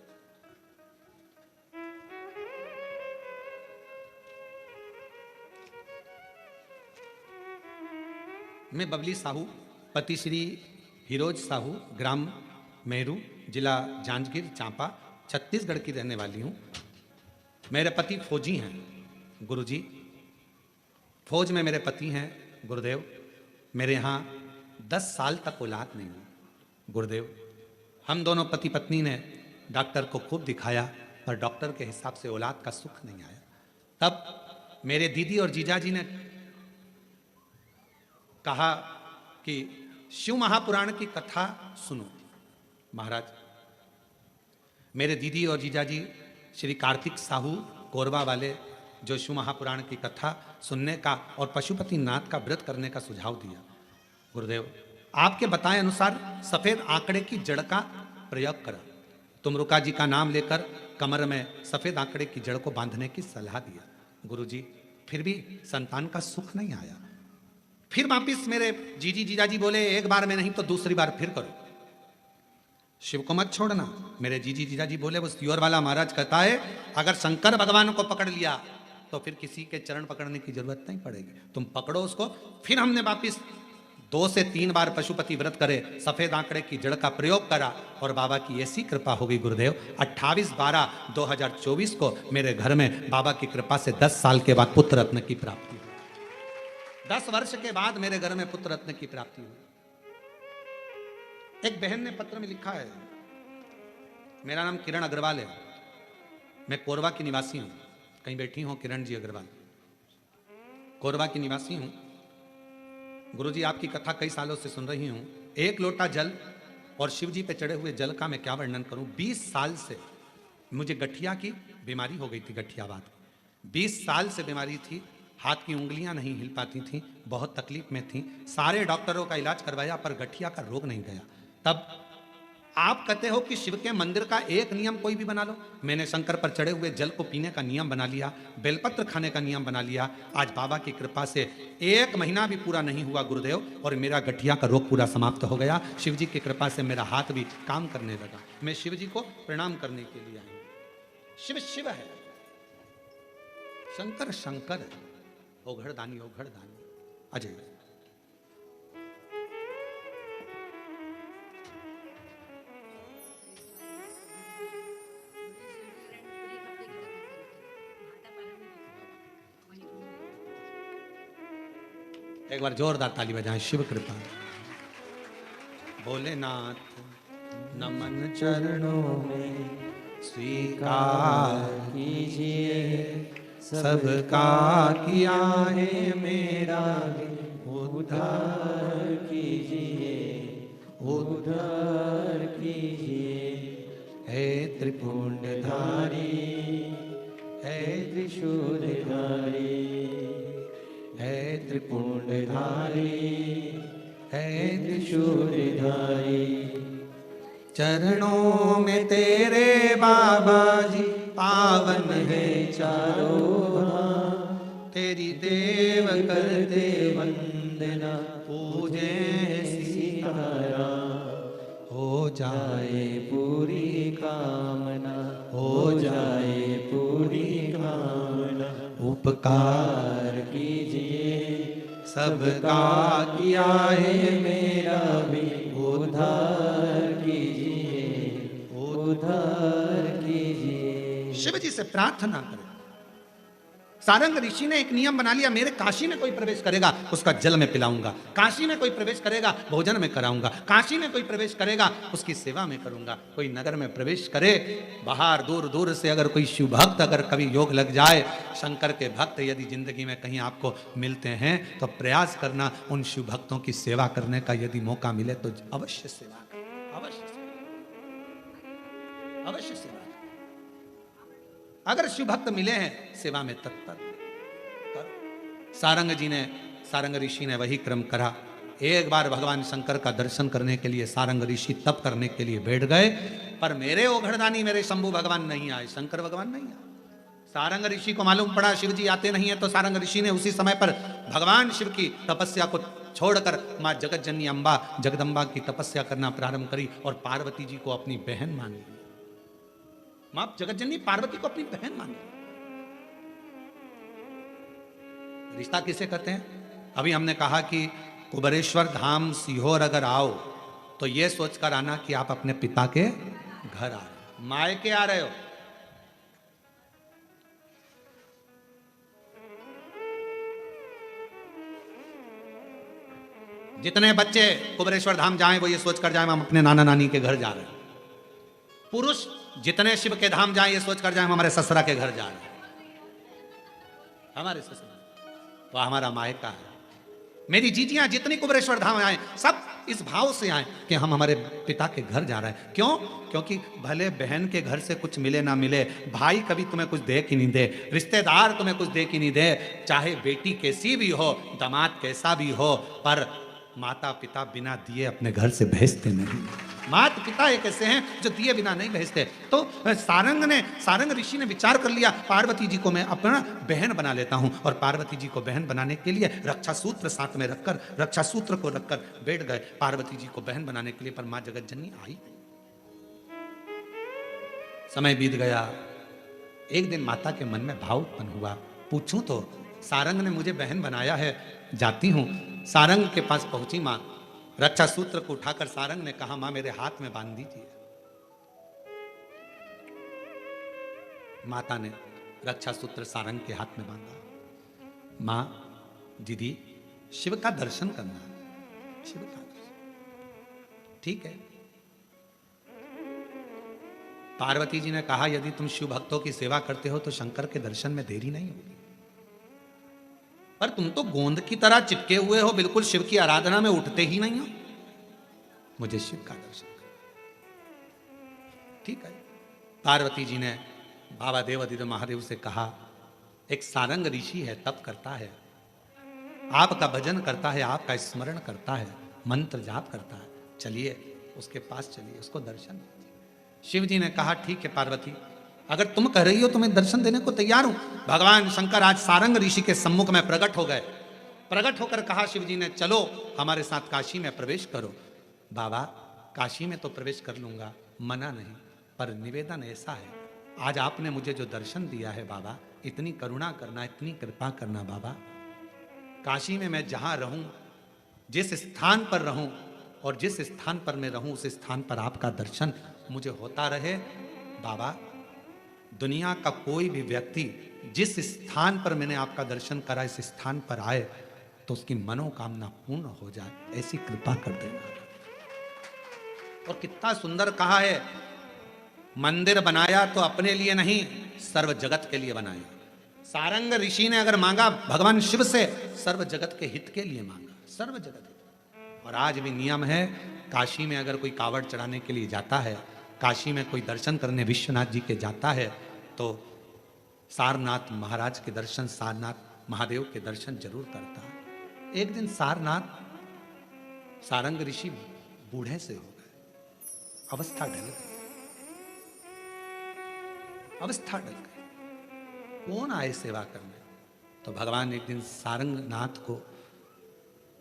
मैं बबली साहू, पति श्री हिरोज साहू, ग्राम मेरू, जिला जांजगीर चांपा, छत्तीसगढ़ की रहने वाली हूँ। मेरे पति फौजी हैं गुरुजी, फौज में मेरे पति हैं गुरुदेव। मेरे यहाँ 10 साल तक औलाद नहीं हुई गुरुदेव। हम दोनों पति पत्नी ने डॉक्टर को खूब दिखाया, पर डॉक्टर के हिसाब से औलाद का सुख नहीं आया। तब मेरे दीदी और जीजाजी ने कहा कि शिव महापुराण की कथा सुनो। महाराज, मेरे दीदी और जीजाजी श्री कार्तिक साहू कोरबा वाले जो शिव महापुराण की कथा सुनने का और पशुपति नाथ का व्रत करने का सुझाव दिया। गुरुदेव आपके बताए अनुसार सफेद आंकड़े की जड़ का प्रयोग करा। तुमरुका जी का नाम लेकर कमर में सफेद आंकड़े की जड़ को बांधने की सलाह दिया। गुरुजी फिर भी संतान का सुख नहीं आया। फिर वापिस मेरे जीजी जीजाजी बोले एक बार में नहीं तो दूसरी बार फिर करो, शिव को मत छोड़ना। मेरे जीजी जीजाजी बोले वो सियोर वाला महाराज कहता है अगर शंकर भगवान को पकड़ लिया तो फिर किसी के चरण पकड़ने की जरूरत नहीं पड़ेगी, तुम पकड़ो उसको। फिर हमने वापिस 2 से 3 बार पशुपति व्रत करे, सफेद आंकड़े की जड़ का प्रयोग करा और बाबा की ऐसी कृपा हो गई गुरुदेव 28/12/2024 को मेरे घर में बाबा की कृपा से 10 साल के बाद पुत्र रत्न की प्राप्ति हुई। 10 वर्ष के बाद मेरे घर में पुत्र रत्न की प्राप्ति हुई। एक बहन ने पत्र में लिखा है, मेरा नाम किरण अग्रवाल है, मैं कोरबा की निवासी हूं। कहीं बैठी हो किरण जी अग्रवाल, कोरबा की निवासी हूं। गुरुजी आपकी कथा कई सालों से सुन रही हूं। 1 लोटा जल और शिव जी पे चढ़े हुए जल का मैं क्या वर्णन करूं। 20 साल से मुझे गठिया की बीमारी हो गई थी, गठियावात। 20 साल से बीमारी थी, हाथ की उंगलियां नहीं हिल पाती थी, बहुत तकलीफ में थी, सारे डॉक्टरों का इलाज करवाया पर गठिया का रोग नहीं गया। तब आप कहते हो कि शिव के मंदिर का एक नियम कोई भी बना लो। मैंने शंकर पर चढ़े हुए जल को पीने का नियम बना लिया, बेलपत्र खाने का नियम बना लिया। आज बाबा की कृपा से 1 महीना भी पूरा नहीं हुआ गुरुदेव और मेरा गठिया का रोग पूरा समाप्त हो गया। शिव जी की कृपा से मेरा हाथ भी काम करने लगा। मैं शिव जी को प्रणाम करने के लिए आई। शिव शिव है, शंकर शंकर है, ओघड़दानी ओघड़दानी अजय। एक बार जोरदार ताली बजाएं। शिव कृपा। भोलेनाथ नमन चरणों में स्वीकार कीजिए, सबका किया है मेरा उद्धार कीजिए, उद्धार कीजिए। हे त्रिपुंडधारी, हे त्रिशूलधारी, हे त्रिपुंडधारी, हे त्रिशूलधारी। चरणों में तेरे बाबा जी पावन है चारों धाम, तेरी देव करते वंदना पूजे सीताराम। हो जाए पूरी कामना, हो जाए पूरी कामना। उपकार कीजिए, सबका किया है मेरा भी उद्धार कीजिए, उद्धार कीजिए। शिव जी से प्रार्थना करें। सारंग ऋषि ने एक नियम बना लिया, मेरे काशी में कोई प्रवेश करेगा उसका जल में पिलाऊंगा, काशी में कोई प्रवेश करेगा भोजन में कराऊंगा, काशी में कोई प्रवेश करेगा उसकी सेवा में करूंगा। कोई नगर में प्रवेश करे, बाहर दूर दूर से अगर कोई शिव भक्त अगर कभी योग लग जाए, शंकर के भक्त यदि जिंदगी में कहीं आपको मिलते हैं तो प्रयास करना उन शिव भक्तों की सेवा करने का। यदि मौका मिले तो अवश्य सेवा करें, अवश्य अवश्य सेवा। अगर शिव भक्त मिले हैं सेवा में तत्पर करो। सारंग जी ने, सारंग ऋषि ने वही क्रम करा। एक बार भगवान शंकर का दर्शन करने के लिए सारंग ऋषि तप करने के लिए बैठ गए, पर मेरे ओघड़दानी मेरे शंभु भगवान नहीं आए, शंकर भगवान नहीं आए। सारंग ऋषि को मालूम पड़ा शिव जी आते नहीं है, तो सारंग ऋषि ने उसी समय पर भगवान शिव की तपस्या को छोड़कर माँ जगतजननी अम्बा जगदम्बा की तपस्या करना प्रारंभ करी और पार्वती जी को अपनी बहन मान ली। मां जगतजननी पार्वती को अपनी बहन मान ली। रिश्ता किसे कहते हैं? अभी हमने कहा कि कुबेरेश्वर धाम सीहोर अगर आओ तो ये सोचकर आना कि आप अपने पिता के घर आ रहे हो, मायके आ रहे हो। जितने बच्चे कुबेरेश्वर धाम जाएं वो ये सोचकर जाएं हम अपने नाना नानी के घर जा रहे हैं। पुरुष जितने शिव के धाम जाएं ये सोचकर जाएं हम हमारे ससुरा के घर जा रहे हैं, हमारे ससुरा वो हमारा मायका है। मेरी जीजियां जितनी कुबरेश्वर धाम आए सब इस भाव से आए कि हम हमारे पिता के घर जा रहे हैं। क्यों? क्योंकि भले बहन के घर से कुछ मिले ना मिले, भाई कभी तुम्हें कुछ दे कि नहीं दे, रिश्तेदार तुम्हें कुछ दे कि नहीं दे, चाहे बेटी कैसी भी हो, दामाद कैसा भी हो, पर माता पिता बिना दिए अपने घर से भेजते नहीं। माता पिता एक ऐसे हैं जो दिए बिना नहीं भेजते। तो सारंग ऋषि ने विचार कर लिया, पार्वती जी को मैं अपना बहन बना लेता हूं। और पार्वती जी को बहन बनाने के लिए रक्षा सूत्र साथ में रखकर, रक्षा सूत्र को रखकर बैठ गए पार्वती जी को बहन बनाने के लिए। पर मां जगत जननी आई। समय बीत गया। एक दिन माता के मन में भाव उत्पन्न हुआ, पूछूं तो सारंग ने मुझे बहन बनाया है, जाती हूं। सारंग के पास पहुंची मां, रक्षा सूत्र को उठाकर सारंग ने कहा, मां मेरे हाथ में बांध दीजिए। माता ने रक्षा सूत्र सारंग के हाथ में बांधा। मां, दीदी शिव का दर्शन करना, शिव का दर्शन। ठीक है। पार्वती जी ने कहा, यदि तुम शिव भक्तों की सेवा करते हो तो शंकर के दर्शन में देरी नहीं होगी, पर तुम तो गोंद की तरह चिपके हुए हो, बिल्कुल शिव की आराधना में उठते ही नहीं हो। मुझे शिव का दर्शन कर। ठीक है। पार्वती जी ने बाबा देवादिदेव महादेव से कहा, एक सारंग ऋषि है, तप करता है, आपका भजन करता है, आपका स्मरण करता है, मंत्र जाप करता है, चलिए उसके पास चलिए, उसको दर्शन दीजिए। शिव जी ने कहा, ठीक है पार्वती, अगर तुम कह रही हो तो मैं दर्शन देने को तैयार हूं। भगवान शंकर आज सारंग ऋषि के सम्मुख में प्रकट हो गए। प्रकट होकर कहा शिव जी ने, चलो हमारे साथ काशी में प्रवेश करो। बाबा, काशी में तो प्रवेश कर लूंगा, मना नहीं, पर निवेदन ऐसा है, आज आपने मुझे जो दर्शन दिया है बाबा, इतनी करुणा करना, इतनी कृपा करना बाबा। काशी में मैं जहां रहूं, जिस स्थान पर रहूं और जिस स्थान पर मैं रहूं, उस स्थान पर आपका दर्शन मुझे होता रहे बाबा। दुनिया का कोई भी व्यक्ति जिस स्थान पर मैंने आपका दर्शन करा, इस स्थान पर आए तो उसकी मनोकामना पूर्ण हो जाए, ऐसी कृपा कर देना। और कितना सुंदर कहा है, मंदिर बनाया तो अपने लिए नहीं, सर्व जगत के लिए बनाया। सारंग ऋषि ने अगर मांगा भगवान शिव से, सर्व जगत के हित के लिए मांगा, सर्व जगत हित। और आज भी नियम है, काशी में अगर कोई कावड़ चढ़ाने के लिए जाता है, काशी में कोई दर्शन करने विश्वनाथ जी के जाता है, तो सारनाथ महाराज के दर्शन, सारनाथ महादेव के दर्शन जरूर करता है। एक दिन सारंग ऋषि बूढ़े से हो गए, अवस्था ढल गई, अवस्था ढल गई। कौन आए सेवा करने? तो भगवान एक दिन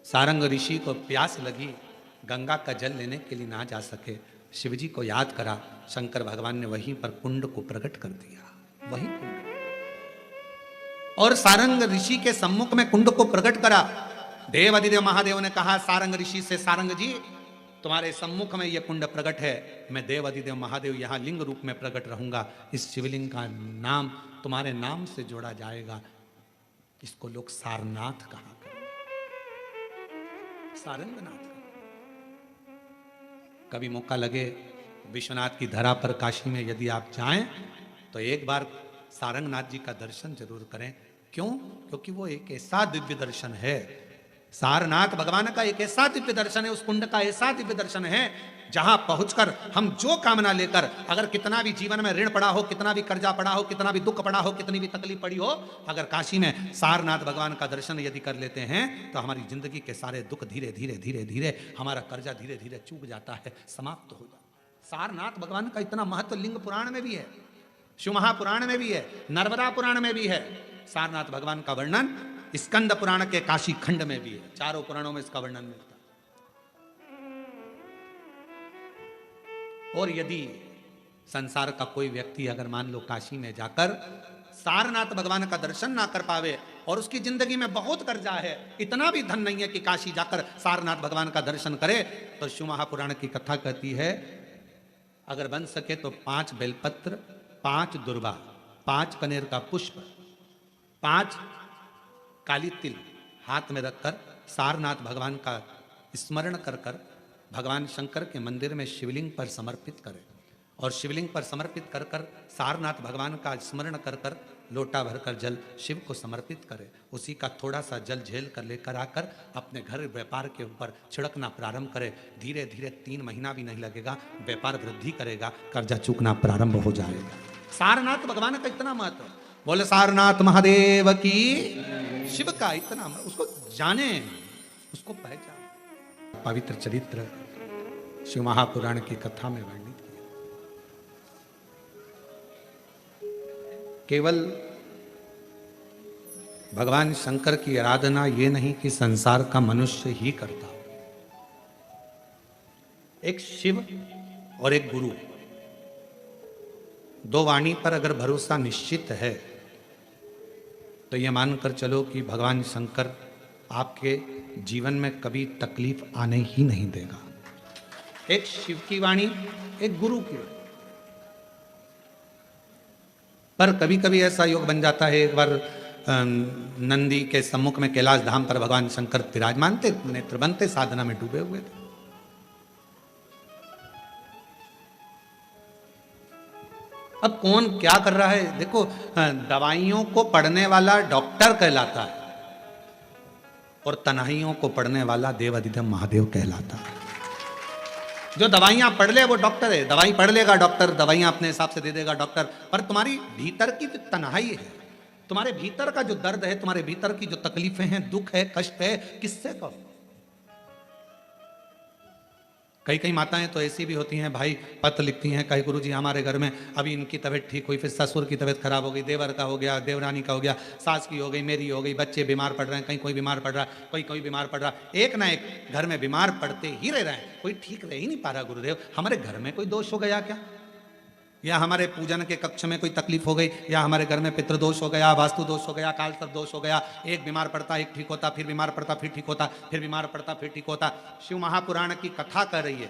सारंग ऋषि को प्यास लगी, गंगा का जल लेने के लिए ना जा सके, शिवजी को याद करा। शंकर भगवान ने वहीं पर कुंड को प्रकट कर दिया, वही कुंड। और सारंग ऋषि के सम्मुख में कुंड को प्रकट करा। देवादिदेव महादेव ने कहा सारंग ऋषि से, सारंग जी तुम्हारे सम्मुख में यह कुंड प्रकट है, मैं देवादिदेव महादेव यहां लिंग रूप में प्रकट रहूंगा, इस शिवलिंग का नाम तुम्हारे नाम से जोड़ा जाएगा, इसको लोग सारनाथ कहा करें, सारंगनाथ। कभी मौका लगे विश्वनाथ की धरा पर काशी में यदि आप जाएं तो एक बार सारंगनाथ जी का दर्शन जरूर करें। क्यों? क्योंकि वो एक ऐसा दिव्य दर्शन है, सारनाथ भगवान का एक ऐसा दिव्य दर्शन है, उस कुंड का ऐसा दिव्य दर्शन है जहां पहुंचकर हम जो कामना लेकर, अगर कितना भी जीवन में ऋण पड़ा हो, कितना भी कर्जा पड़ा हो, कितना भी दुख पड़ा हो, कितनी भी तकलीफ पड़ी हो, अगर काशी में सारनाथ भगवान का दर्शन यदि कर लेते हैं तो हमारी जिंदगी के सारे दुख धीरे धीरे धीरे धीरे, हमारा कर्जा धीरे धीरे चूक जाता है, समाप्त हो जाता है। सारनाथ भगवान का इतना महत्व लिंग पुराण में भी है, शिव महापुराण में भी है, नर्मदा पुराण में भी है। सारनाथ भगवान का वर्णन स्कंद पुराण के काशी खंड में भी है, चारों पुराणों में इसका वर्णन मिलता है। और यदि संसार का कोई व्यक्ति अगर मान लो काशी में जाकर सारनाथ भगवान का दर्शन ना कर पावे और उसकी जिंदगी में बहुत कर्जा है, इतना भी धन नहीं है कि काशी जाकर सारनाथ भगवान का दर्शन करे, तो शिव महापुराण की कथा कहती है अगर बन सके तो 5 बेलपत्र, 5 दुर्वा, 5 कनेर का पुष्प, 5 काली तिल हाथ में रखकर सारनाथ भगवान का स्मरण कर कर भगवान शंकर के मंदिर में शिवलिंग पर समर्पित करें। और शिवलिंग पर समर्पित कर कर सारनाथ भगवान का स्मरण कर कर लोटा भरकर जल शिव को समर्पित करे, उसी का थोड़ा सा जल झेल कर लेकर आकर अपने घर व्यापार के ऊपर छिड़कना प्रारंभ करे। धीरे धीरे 3 महीना भी नहीं लगेगा, व्यापार वृद्धि करेगा, कर्जा चूकना प्रारंभ हो जाएगा। सारनाथ भगवान का इतना महत्व, बोले सारनाथ महादेव की, शिव का इतना उसको जाने, उसको पहचान। पवित्र चरित्र शिव महापुराण की कथा में वर्णित किया। केवल भगवान शंकर की आराधना ये नहीं कि संसार का मनुष्य ही करता हो, एक शिव और एक गुरु, दो वाणी पर अगर भरोसा निश्चित है तो यह मानकर चलो कि भगवान शंकर आपके जीवन में कभी तकलीफ आने ही नहीं देगा। एक शिव की वाणी, एक गुरु की वाणी। पर कभी कभी ऐसा योग बन जाता है, एक बार नंदी के सम्मुख में कैलाश धाम पर भगवान शंकर विराजमान थे, नेत्र बनते साधना में डूबे हुए थे। अब कौन क्या कर रहा है देखो, दवाइयों को पढ़ने वाला डॉक्टर कहलाता है और तन्हाइयों को पढ़ने वाला देवाधिदेव महादेव कहलाता है। जो दवाइयां पढ़ ले वो डॉक्टर है, दवाई पढ़ लेगा डॉक्टर, दवाइयां अपने हिसाब से दे देगा डॉक्टर, पर तुम्हारी भीतर की जो तन्हाई है, तुम्हारे भीतर का जो दर्द है, तुम्हारे भीतर की जो तकलीफें हैं, दुख है, कष्ट है, किससे कहो। कई कई माताएं तो ऐसी भी होती हैं भाई, पत्र लिखती हैं, कहे गुरुजी हमारे घर में अभी इनकी तबीयत ठीक हुई, फिर ससुर की तबीयत खराब हो गई, देवर का हो गया, देवरानी का हो गया, सास की हो गई, मेरी हो गई, बच्चे बीमार पड़ रहे हैं, कहीं कोई बीमार पड़ रहा है, कोई बीमार पड़ रहा है, एक ना एक घर में बीमार पड़ते ही रह रहे हैं, कोई ठीक रह ही नहीं पा रहा। गुरुदेव हमारे घर में कोई दोष हो गया क्या, या हमारे पूजन के कक्ष में कोई तकलीफ हो गई, या हमारे घर में पितृदोष हो गया, वास्तु दोष हो गया, काल सर्प दोष हो गया, एक बीमार पड़ता एक ठीक होता, फिर बीमार पड़ता फिर ठीक होता, फिर बीमार पड़ता फिर ठीक होता। शिव महापुराण की कथा कर रही है,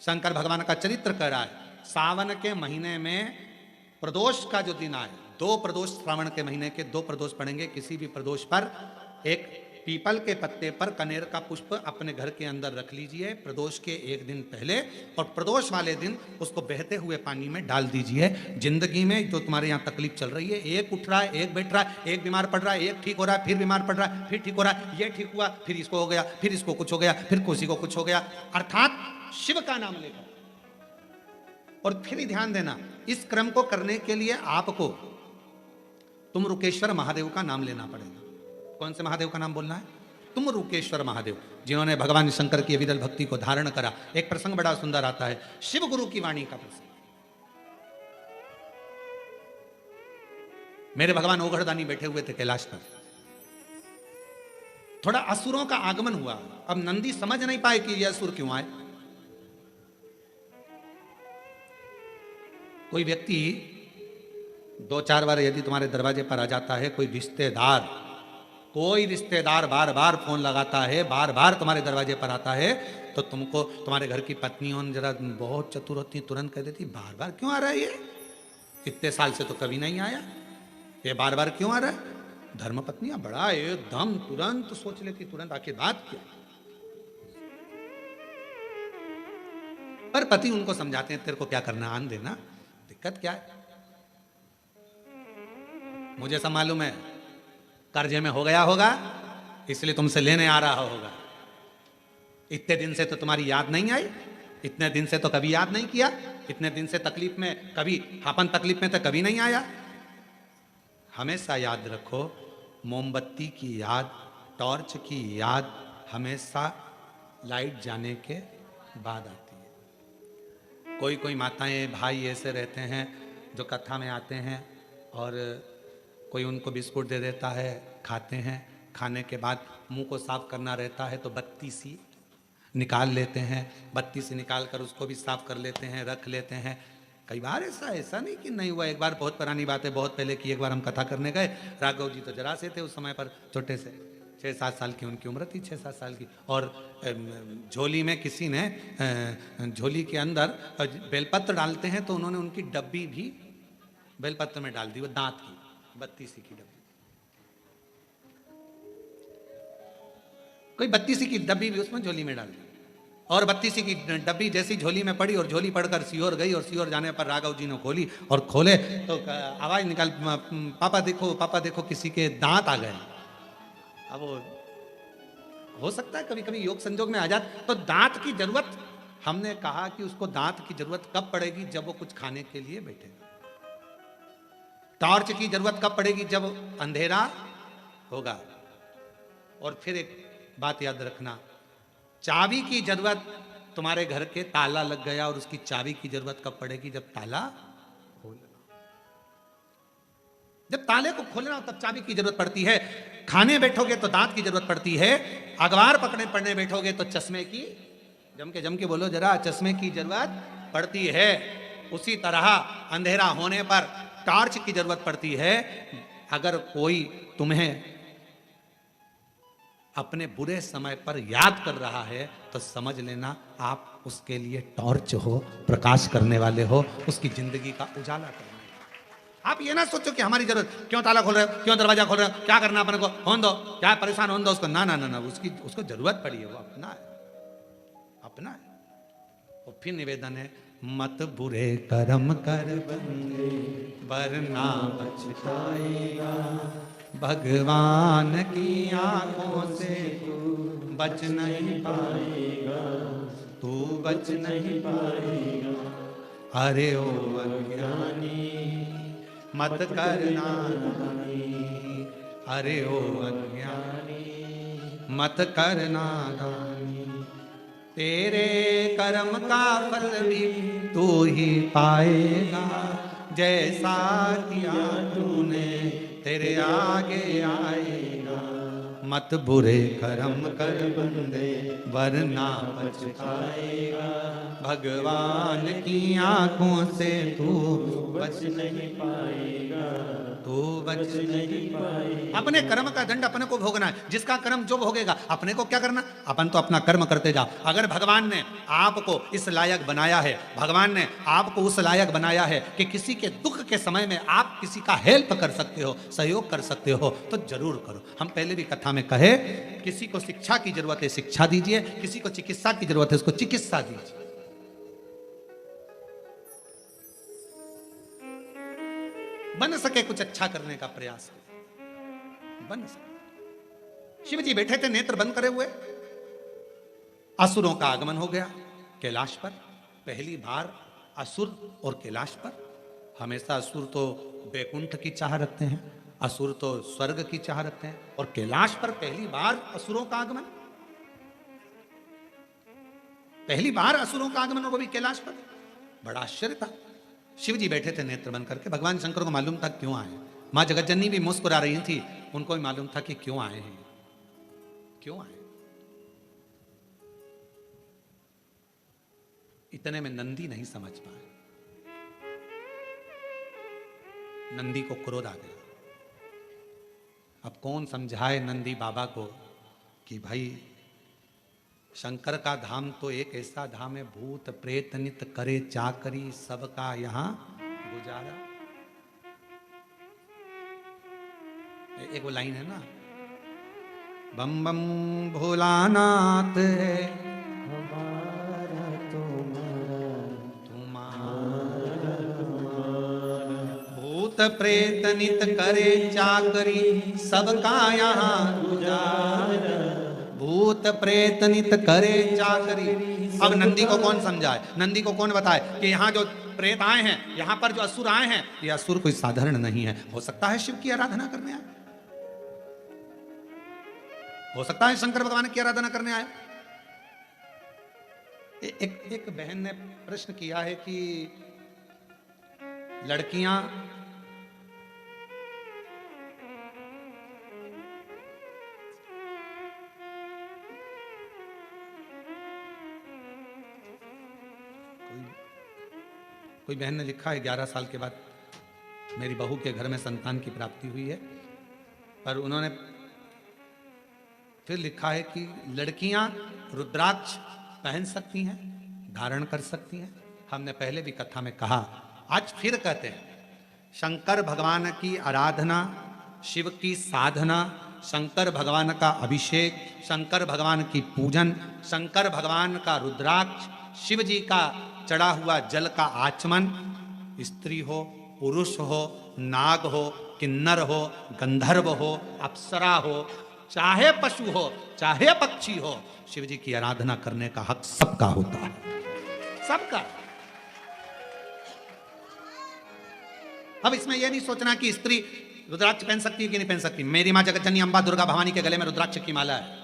शंकर भगवान का चरित्र कर रहा है। सावन के महीने में प्रदोष का जो दिन आए, 2 प्रदोष, श्रावण के महीने के 2 प्रदोष पड़ेंगे, किसी भी प्रदोष पर एक पीपल के पत्ते पर कनेर का पुष्प अपने घर के अंदर रख लीजिए प्रदोष के 1 दिन पहले, और प्रदोष वाले दिन उसको बहते हुए पानी में डाल दीजिए। जिंदगी में जो तुम्हारे यहाँ तकलीफ चल रही है, एक उठ रहा है, एक बैठ रहा है, एक बीमार पड़ रहा है, एक ठीक हो रहा है, फिर बीमार पड़ रहा है, फिर ठीक हो रहा है, ये ठीक हुआ, फिर इसको हो गया, फिर इसको कुछ हो गया, फिर किसी को कुछ हो गया, अर्थात शिव का नाम लेकर। और फिर ही ध्यान देना, इस क्रम को करने के लिए आपको तुम रुकेश्वर महादेव का नाम लेना पड़ेगा। कौन से महादेव का नाम बोलना है? तुम रुकेश्वर महादेव, जिन्होंने भगवान शंकर की अविरल भक्ति को धारण करा। एक प्रसंग बड़ा सुंदर आता है, शिव गुरु की वाणी का प्रसंग। मेरे भगवान ओघड़दानी बैठे हुए थे कैलाश पर, थोड़ा असुरों का आगमन हुआ। अब नंदी समझ नहीं पाए कि यह असुर क्यों आए। कोई व्यक्ति 2-4 बार यदि तुम्हारे दरवाजे पर आ जाता है, कोई रिश्तेदार बार बार फोन लगाता है, बार बार तुम्हारे दरवाजे पर आता है, तो तुमको तुम्हारे घर की पत्नियों जरा बहुत चतुर होती, तुरंत कह देती बार बार क्यों आ रहा है ये, इतने साल से तो कभी नहीं आया, ये बार बार क्यों आ रहा है। धर्म पत्नियां बड़ा एकदम तुरंत सोच लेती, तुरंत आखिर बात क्या। पर पति उनको समझाते हैं, तेरे को क्या करना, आन देना, दिक्कत क्या है। मुझे सब मालूम है, कर्जे में हो गया होगा, इसलिए तुमसे लेने आ रहा होगा। इतने दिन से तो तुम्हारी याद नहीं आई, इतने दिन से तो कभी याद नहीं किया, इतने दिन से तकलीफ में कभी, अपन तकलीफ में तो कभी नहीं आया। हमेशा याद रखो, मोमबत्ती की याद, टॉर्च की याद हमेशा लाइट जाने के बाद आती है। कोई माताएं भाई ऐसे रहते हैं जो कथा में आते हैं और कोई उनको बिस्कुट दे देता है, खाते हैं, खाने के बाद मुंह को साफ करना रहता है तो बत्ती सी निकाल लेते हैं, बत्ती से निकाल कर उसको भी साफ कर लेते हैं, रख लेते हैं। कई बार ऐसा नहीं कि नहीं हुआ। एक बार, बहुत पुरानी बात है, बहुत पहले की, एक बार हम कथा करने गए, राघव जी तो जरा से थे उस समय पर, छोटे से 6-7 साल की उनकी उम्र थी, 6-7 साल की, और झोली में किसी ने झोली के अंदर बेलपत्र डालते हैं तो उन्होंने उनकी डब्बी भी बेलपत्र में डाल दी, वो दांत की 32 की डब्बी, कोई 32 की डब्बी भी उसमें झोली में डाल दी। और 32 की डब्बी जैसी झोली में पड़ी और झोली पड़कर सीहोर गई और सीहोर जाने पर राघव जी ने खोली और खोले तो आवाज निकाल, पापा देखो किसी के दांत आ गए। अब वो हो सकता है कभी कभी योग संजोग में आ जाए तो दांत की जरूरत, हमने कहा कि उसको दांत की जरूरत कब पड़ेगी, जब वो कुछ खाने के लिए बैठेगा। टॉर्च की जरूरत कब पड़ेगी, जब अंधेरा होगा। और फिर एक बात याद रखना, चाबी की जरूरत, तुम्हारे घर के ताला लग गया और उसकी चाबी की जरूरत कब पड़ेगी, जब ताला खोलना, जब ताले को खोलना हो तब चाबी की जरूरत पड़ती है। खाने बैठोगे तो दांत की जरूरत पड़ती है, अखबार पढ़ने बैठोगे तो चश्मे की, जम के बोलो जरा, चश्मे की जरूरत पड़ती है। उसी तरह अंधेरा होने पर टॉर्च की जरूरत पड़ती है। अगर कोई तुम्हें अपने बुरे समय पर याद कर रहा है तो समझ लेना आप उसके लिए टॉर्च हो, प्रकाश करने वाले हो, उसकी जिंदगी का उजाला करने। आप ये ना सोचो कि हमारी जरूरत, क्यों ताला खोल रहे हो, क्यों दरवाजा खोल रहे हो, क्या करना अपने को, होन दो, क्या परेशान होन दो उसको, ना ना ना ना, उसको जरूरत पड़ी है, वो अपना है, अपना है। और फिर निवेदन है, मत बुरे कर्म कर बंदे वरना पछताएगा, भगवान की आंखों से तू बच नहीं पाएगा, तू बच नहीं पाएगा। अरे ओ अज्ञानी मत करना दानी, अरे ओ अज्ञानी मत करना दानी, तेरे कर्म का फल भी तू ही पाएगा, जैसा किया तूने तेरे आगे आएगा। मत बुरे कर्म कर बंदे वरना पछताएगा, भगवान की आंखों से तू बच नहीं पाएगा, तू बच नहीं पाएगा। अपने कर्म का दंड अपने को भोगना है, जिसका कर्म जो भोगेगा, अपने को क्या करना, अपन तो अपना कर्म करते जाओ। अगर भगवान ने आपको इस लायक बनाया है, भगवान ने आपको उस लायक बनाया है कि किसी के दुख के समय में आप किसी का हेल्प कर सकते हो, सहयोग कर सकते हो, तो जरूर करो। हम पहले भी कथा में कहे, किसी को शिक्षा की जरूरत है शिक्षा दीजिए, किसी को चिकित्सा की जरूरत है उसको चिकित्सा दीजिए। बन सके कुछ अच्छा करने का प्रयास बन सके। शिव जी बैठे थे नेत्र बंद करे हुए, असुरों का आगमन हो गया कैलाश पर। पहली बार असुर और कैलाश पर। हमेशा असुर तो बैकुंठ की चाह रखते हैं, असुर तो स्वर्ग की चाह रखते हैं, और कैलाश पर पहली बार असुरों का आगमन, पहली बार असुरों का आगमन, और वो भी कैलाश पर। बड़ा आश्चर्य था। शिव जी बैठे थे नेत्र बंद करके। भगवान शंकर को मालूम था क्यों आए। मां जगतजननी भी मुस्कुरा रही थी, उनको भी मालूम था कि क्यों आए हैं, क्यों आए। इतने में नंदी नहीं समझ पाए। नंदी को क्रोध आ गया। अब कौन समझाए नंदी बाबा को कि भाई शंकर का धाम तो एक ऐसा धाम है, भूत प्रेत नित करे चाकरी, सबका यहां गुजारा। एक वो लाइन है ना, बम बम भोलानाथ है हमारा तुम्हारा, भूत प्रेत नित करे चाकरी, सबका यहाँ गुजारा, भूत प्रेत नित करे चाकरी। अब नंदी को कौन समझाए, नंदी को कौन बताए कि यहाँ जो प्रेत आए हैं, यहाँ पर जो असुर आए हैं, ये असुर कोई साधारण नहीं है। हो सकता है शिव की आराधना करने आए, हो सकता है शंकर भगवान की आराधना करने आए। एक बहन ने प्रश्न किया है कि लड़कियां कोई बहन ने लिखा है 11 साल के बाद मेरी बहू के घर में संतान की प्राप्ति हुई है, पर उन्होंने फिर लिखा है कि लड़कियां रुद्राक्ष पहन सकती हैं, धारण कर सकती हैं। हमने पहले भी कथा में कहा, आज फिर कहते हैं, शंकर भगवान की आराधना, शिव की साधना, शंकर भगवान का अभिषेक, शंकर भगवान की पूजन, शंकर भगवान का रुद्राक्ष, शिव जी का चढ़ा हुआ जल का आचमन, स्त्री हो, पुरुष हो, नाग हो, किन्नर हो, गंधर्व हो, अप्सरा हो, चाहे पशु हो, चाहे पक्षी हो, शिव जी की आराधना करने का हक सबका होता है, सबका। अब इसमें यह नहीं सोचना कि स्त्री रुद्राक्ष पहन सकती है कि नहीं पहन सकती। मेरी मां जगतजननी अंबा दुर्गा भवानी के गले में रुद्राक्ष की माला है,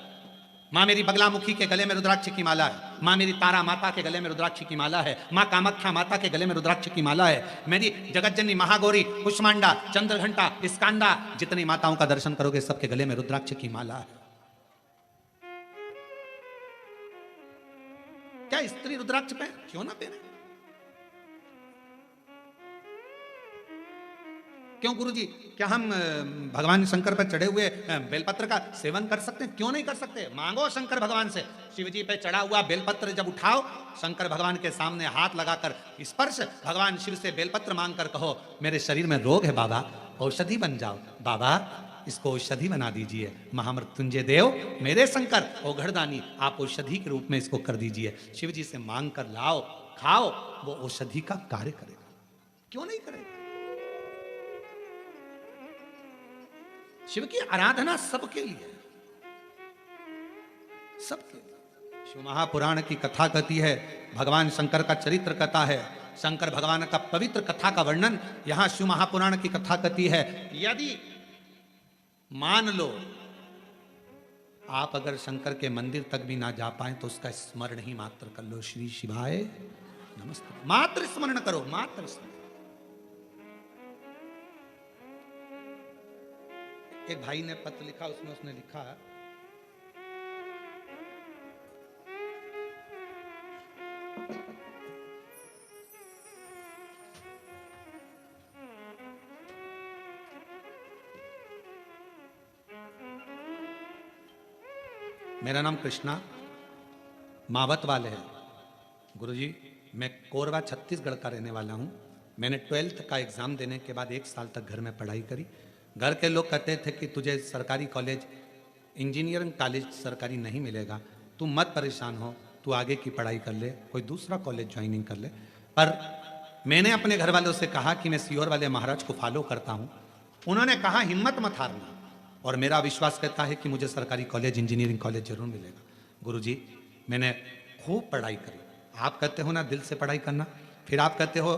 मां मेरी बगलामुखी के गले में रुद्राक्ष की माला है, मां मेरी तारा माता के गले में रुद्राक्ष की माला है, मां कामाख्या माता के गले में रुद्राक्ष की माला है, मेरी जगतजननी महागौरी, कुष्मांडा, चंद्रघंटा, स्कांदा, जितनी माताओं का दर्शन करोगे सबके गले में रुद्राक्ष की माला है। क्या स्त्री रुद्राक्ष पहन, क्यों ना पहने? क्यों गुरुजी, क्या हम भगवान शंकर पर चढ़े हुए बेलपत्र का सेवन कर सकते हैं? क्यों नहीं कर सकते? मांगो शंकर भगवान से। शिव जी पे चढ़ा हुआ बेलपत्र जब उठाओ, शंकर भगवान के सामने हाथ लगाकर स्पर्श, भगवान शिव से बेलपत्र मांगकर कहो, मेरे शरीर में रोग है बाबा, औषधि बन जाओ बाबा, इसको औषधि बना दीजिए। महामृत्युंजय देव, मेरे शंकर औघड़दानी, आप औषधि के रूप में इसको कर दीजिए। शिव जी से मांग कर लाओ, खाओ, वो औषधि का कार्य करेगा। क्यों नहीं करेगा? शिव की आराधना सबके लिए, सबके लिए। शिव महापुराण की कथा कहती है, भगवान शंकर का चरित्र कथा है, शंकर भगवान का पवित्र कथा का वर्णन यहां शिव महापुराण की कथा कहती है। यदि मान लो आप अगर शंकर के मंदिर तक भी ना जा पाए तो उसका स्मरण ही मात्र कर लो, श्री शिवाय नमस्ते, मात्र स्मरण करो, मात्र स्मरण। एक भाई ने पत्र लिखा, उसमें उसने लिखा, मेरा नाम कृष्णा, मावत वाले है गुरुजी, मैं कोरबा छत्तीसगढ़ का रहने वाला हूँ। मैंने 12th का एग्ज़ाम देने के बाद 1 साल तक घर में पढ़ाई करी। घर के लोग कहते थे कि तुझे सरकारी कॉलेज, इंजीनियरिंग कॉलेज सरकारी नहीं मिलेगा, तू मत परेशान हो, तू आगे की पढ़ाई कर ले, कोई दूसरा कॉलेज ज्वाइनिंग कर ले। पर मैंने अपने घर वालों से कहा कि मैं सीहोर वाले महाराज को फॉलो करता हूँ। उन्होंने कहा हिम्मत मत हारना, और मेरा विश्वास कहता है कि मुझे सरकारी कॉलेज, इंजीनियरिंग कॉलेज जरूर मिलेगा। गुरुजी, मैंने खूब पढ़ाई करी। आप कहते हो ना दिल से पढ़ाई करना, फिर आप कहते हो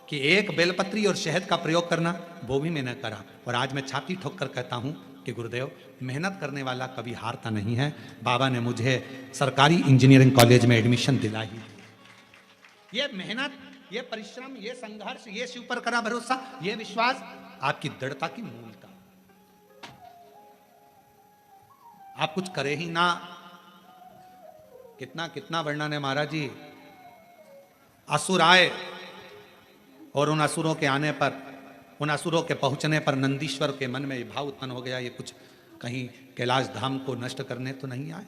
कि एक बेलपत्री और शहद का प्रयोग करना, वो भी मैंने करा। और आज मैं छाती ठोक कर कहता हूँ कि गुरुदेव, मेहनत करने वाला कभी हारता नहीं है। बाबा ने मुझे सरकारी इंजीनियरिंग कॉलेज में एडमिशन दिलाई। ये मेहनत, ये परिश्रम, ये संघर्ष, ये शिव पर करा भरोसा, ये विश्वास आपकी दृढ़ता की मूलता। आप कुछ करे ही ना, कितना कितना वर्णन है महाराज जी। असुर आए और उन असुरों के आने पर, उन असुरों के पहुंचने पर नंदीश्वर के मन में ये भाव उत्पन्न हो गया, ये कुछ कहीं कैलाश धाम को नष्ट करने तो नहीं आए,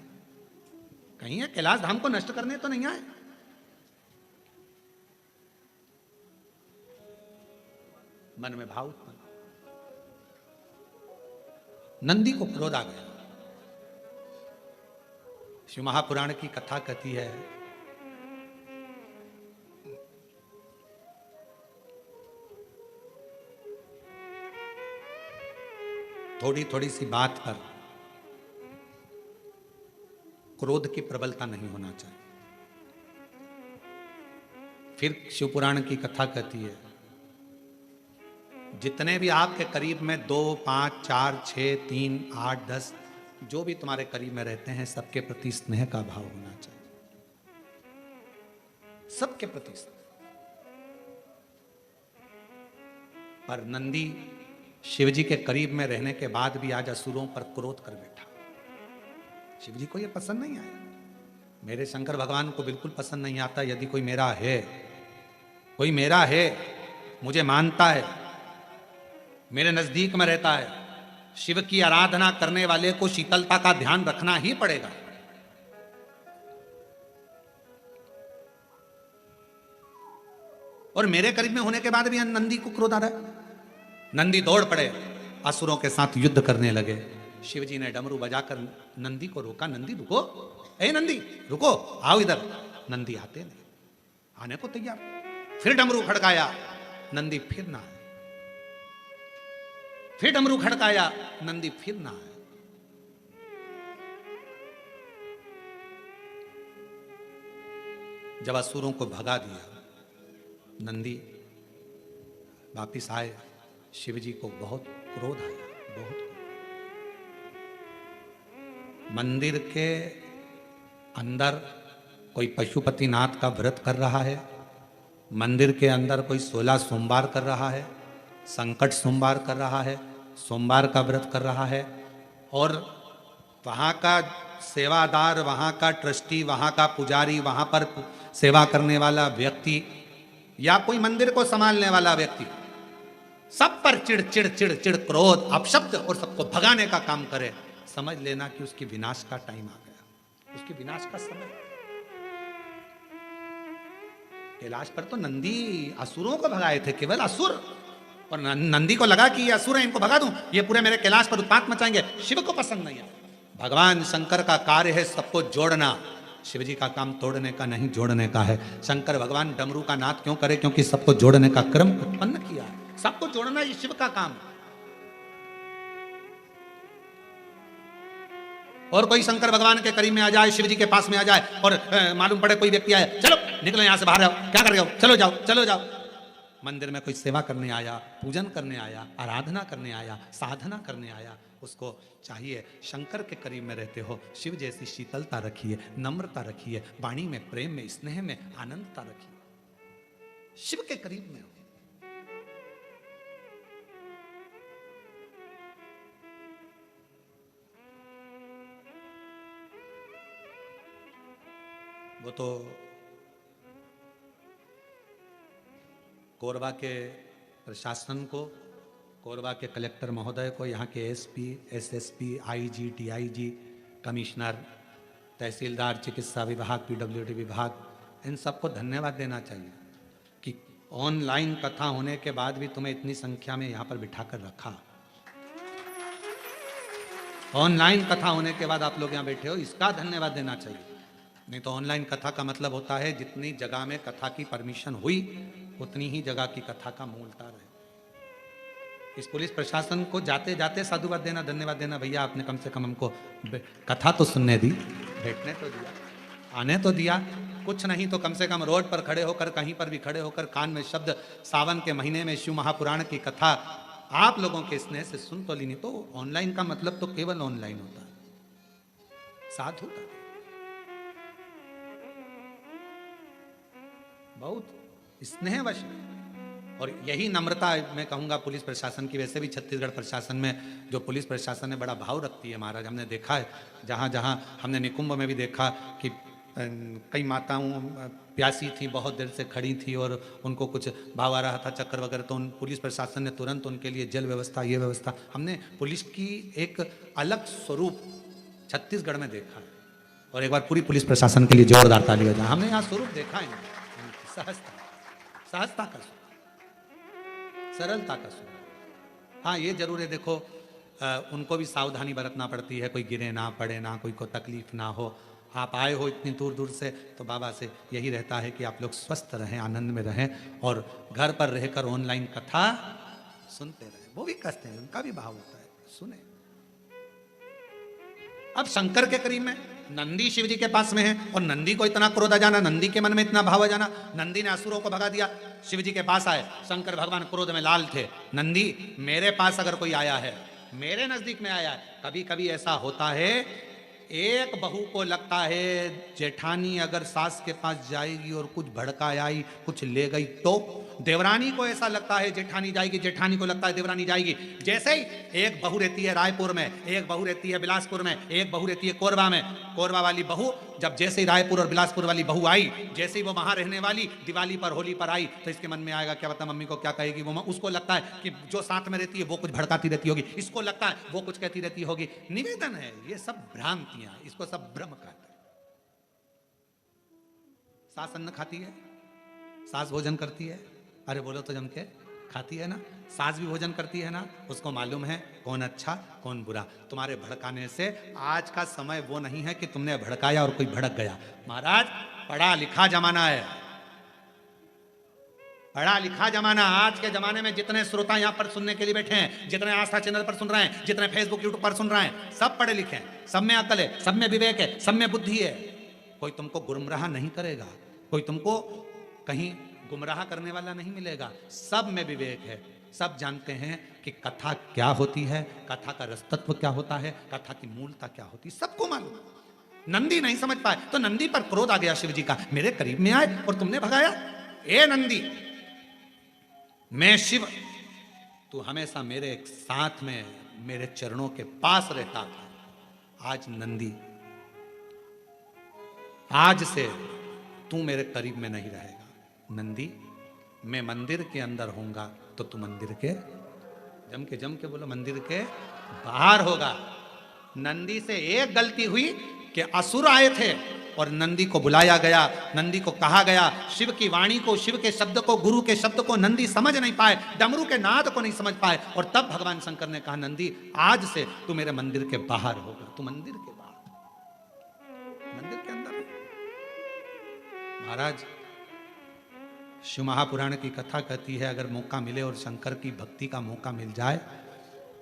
कहीं कैलाश धाम को नष्ट करने तो नहीं आए। मन में भाव उत्पन्न, नंदी को क्रोध आ गया। शिव महापुराण की कथा कहती है, थोड़ी थोड़ी सी बात पर क्रोध की प्रबलता नहीं होना चाहिए। फिर शिवपुराण की कथा कहती है, जितने भी आपके करीब में 2, 5, 4, 6, 3, 8, 10 जो भी तुम्हारे करीब में रहते हैं, सबके प्रति स्नेह का भाव होना चाहिए, सबके प्रति स्नेह। पर नंदी शिव जी के करीब में रहने के बाद भी आज असुरों पर क्रोध कर बैठा। शिव जी को यह पसंद नहीं आया, मेरे शंकर भगवान को बिल्कुल पसंद नहीं आता यदि कोई मेरा है, कोई मेरा है, मुझे मानता है, मेरे नजदीक में रहता है। शिव की आराधना करने वाले को शीतलता का ध्यान रखना ही पड़ेगा। और मेरे करीब में होने के बाद भी नंदी को क्रोध आ रहा है। नंदी दौड़ पड़े, असुरों के साथ युद्ध करने लगे। शिव जी ने डमरू बजाकर नंदी को रोका, नंदी रुको, ए नंदी रुको, आओ इधर। नंदी आते नहीं, आने को तैयार। फिर डमरू खड़काया, नंदी फिर ना आए। फिर डमरू खड़काया, नंदी फिर ना आए। जब असुरों को भगा दिया, नंदी वापिस आए, शिव जी को बहुत क्रोध आया, बहुत क्रोध। मंदिर के अंदर कोई पशुपतिनाथ का व्रत कर रहा है, मंदिर के अंदर कोई 16 सोमवार कर रहा है, संकट सोमवार कर रहा है, सोमवार का व्रत कर रहा है, और वहाँ का सेवादार, वहाँ का ट्रस्टी, वहाँ का पुजारी, वहाँ पर सेवा करने वाला व्यक्ति या कोई मंदिर को संभालने वाला व्यक्ति सब पर चिड़ चिड़ चिड़ चिड़ क्रोध अपशब्द और सबको भगाने का काम करे, समझ लेना कि उसकी विनाश का टाइम आ गया, उसकी विनाश का समय। कैलाश पर तो नंदी असुरों को भगाए थे, केवल असुर, और नंदी को लगा कि ये असुर है, इनको भगा दूं, ये पूरे मेरे कैलाश पर उत्पात मचाएंगे। शिव को पसंद नहीं है। भगवान शंकर का कार्य है सबको जोड़ना, शिव जी का काम तोड़ने का नहीं, जोड़ने का है। शंकर भगवान डमरू का नाद क्यों करे? क्योंकि सबको जोड़ने का क्रम उत्पन्न किया है, सबको जोड़ना ये शिव का काम। और कोई शंकर भगवान के करीब में आ जाए, शिव जी के पास में आ जाए और मालूम पड़े कोई व्यक्ति आए, चलो निकलो यहां से, बाहर आओ, क्या कर रहे हो, चलो जाओ, चलो जाओ। मंदिर में कोई सेवा करने आया, पूजन करने आया, आराधना करने आया, साधना करने आया, उसको चाहिए शंकर के करीब में रहते हो, शिव जैसी शीतलता रखिए, नम्रता रखिए, वाणी में प्रेम में स्नेह में आनंदता रखिए, शिव के करीब में हो। वो तो कोरबा के प्रशासन को, कोरबा के कलेक्टर महोदय को, यहाँ के SP, SSP, IG, DIG, commissioner, tehsildar, चिकित्सा विभाग, पीडब्ल्यूडी विभाग, इन सबको धन्यवाद देना चाहिए कि ऑनलाइन कथा होने के बाद भी तुम्हें इतनी संख्या में यहाँ पर बिठाकर रखा। ऑनलाइन कथा होने के बाद आप लोग यहाँ बैठे हो, इसका धन्यवाद देना चाहिए। नहीं तो ऑनलाइन कथा का मतलब होता है जितनी जगह में कथा की परमिशन हुई उतनी ही जगह की कथा का मूलता रहे। इस पुलिस प्रशासन को जाते जाते साधुवाद देना, धन्यवाद देना, भैया आपने कम से कम हमको कथा तो सुनने दी, बैठने तो दिया, आने तो दिया, कुछ नहीं तो कम से कम रोड पर खड़े होकर, कहीं पर भी खड़े होकर कान में शब्द, सावन के महीने में शिव महापुराण की कथा आप लोगों के स्नेह से सुन तो ली। नहीं तो ऑनलाइन का मतलब तो केवल ऑनलाइन होता है, साधु का बहुत स्नेहवश। और यही नम्रता मैं कहूँगा पुलिस प्रशासन की। वैसे भी छत्तीसगढ़ प्रशासन में जो पुलिस प्रशासन है बड़ा भाव रखती है महाराज। हमने देखा है जहाँ जहाँ हमने निकुंभ में भी देखा कि कई माताओं प्यासी थी, बहुत देर से खड़ी थी और उनको कुछ भाव आ रहा था, चक्कर वगैरह, तो पुलिस प्रशासन ने तुरंत उनके लिए जल व्यवस्था, ये व्यवस्था, हमने पुलिस की एक अलग स्वरूप छत्तीसगढ़ में देखा है। और एक बार पूरी पुलिस प्रशासन के लिए जोरदार ताली हो जाए। हमने यहाँ स्वरूप देखा है, सहजता, सहजता का स्वरूप, सरलता का स्वरूप। हाँ ये जरूर है, देखो उनको भी सावधानी बरतना पड़ती है, कोई गिरे ना, पड़े ना, कोई को तकलीफ ना हो। आप आए हो इतनी दूर दूर से, तो बाबा से यही रहता है कि आप लोग स्वस्थ रहें, आनंद में रहें और घर पर रहकर ऑनलाइन कथा सुनते रहें। वो भी कष्ट है, उनका भी भाव होता है, सुने। अब शंकर के करीब में नंदी शिव जी के पास में है और नंदी को इतना क्रोध आ जाना, नंदी के मन में इतना भाव आ जाना, नंदी ने असुरों को भगा दिया, शिव जी के पास आए। शंकर भगवान क्रोध में लाल थे। नंदी मेरे पास अगर कोई आया है, मेरे नजदीक में आया है, कभी कभी ऐसा होता है एक बहू को लगता है जेठानी अगर सास के पास जाएगी और कुछ भड़का आई, कुछ ले गई, तो देवरानी को ऐसा लगता है जेठानी जाएगी, जेठानी को लगता है देवरानी जाएगी। जैसे ही एक बहू रहती है रायपुर में, एक बहू रहती है बिलासपुर में, एक बहू रहती है कोरबा में, कोरबा वाली बहू जब जैसे ही रायपुर और बिलासपुर वाली बहू आई, जैसे ही वो वहां रहने वाली दिवाली पर, होली पर आई, तो इसके मन में आएगा क्या पता मम्मी को क्या कहेगी। वो उसको लगता है कि जो साथ में रहती है वो कुछ भड़काती रहती होगी, इसको लगता है वो कुछ कहती रहती होगी। निवेदन है, ये सब भ्रांतियां, इसको सब भ्रम कहते हैं। सास अन्न खाती है, सास भोजन करती है, अरे बोलो तो जम के, खाती है ना, सास भी भोजन करती है ना, उसको मालूम है कौन अच्छा कौन बुरा। तुम्हारे भड़काने से आज का समय वो नहीं है कि तुमने भड़काया और कोई भड़क गया। महाराज पढ़ा लिखा जमाना है, पढ़ा लिखा जमाना। आज के जमाने में जितने श्रोता यहां पर सुनने के लिए बैठे हैं, जितने आस्था चैनल पर सुन रहे हैं, जितने फेसबुक यूट्यूब पर सुन रहे हैं, सब पढ़े लिखे हैं, सब में अकल है, सब में विवेक है, सब में बुद्धि है। कोई तुमको गुमराह नहीं करेगा, कोई तुमको कहीं गुमराह करने वाला नहीं मिलेगा। सब में विवेक है, सब जानते हैं कि कथा क्या होती है, कथा का रसतत्व क्या होता है, कथा की मूलता क्या होती है, सबको मालूम। नंदी नहीं समझ पाए तो नंदी पर क्रोध आ गया शिव जी का, मेरे करीब में आए और तुमने भगाया। ए नंदी, मैं शिव, तू हमेशा मेरे साथ में मेरे चरणों के पास रहता था। आज नंदी, आज से तू मेरे करीब में नहीं रहेगा। नंदी, मैं मंदिर के अंदर होऊंगा तो तू मंदिर के, जम के बोलो, मंदिर के बाहर होगा। नंदी से एक गलती हुई कि असुर आए थे और नंदी को बुलाया गया, नंदी को कहा गया, शिव की वाणी को, शिव के शब्द को, गुरु के शब्द को नंदी समझ नहीं पाए, डमरू के नाद को नहीं समझ पाए। और तब भगवान शंकर ने कहा, नंदी आज से तू मेरे मंदिर के बाहर होगा। तू मंदिर के बाहर, मंदिर के अंदर। महाराज शिव महापुराण की कथा कहती है, अगर मौका मिले और शंकर की भक्ति का मौका मिल जाए,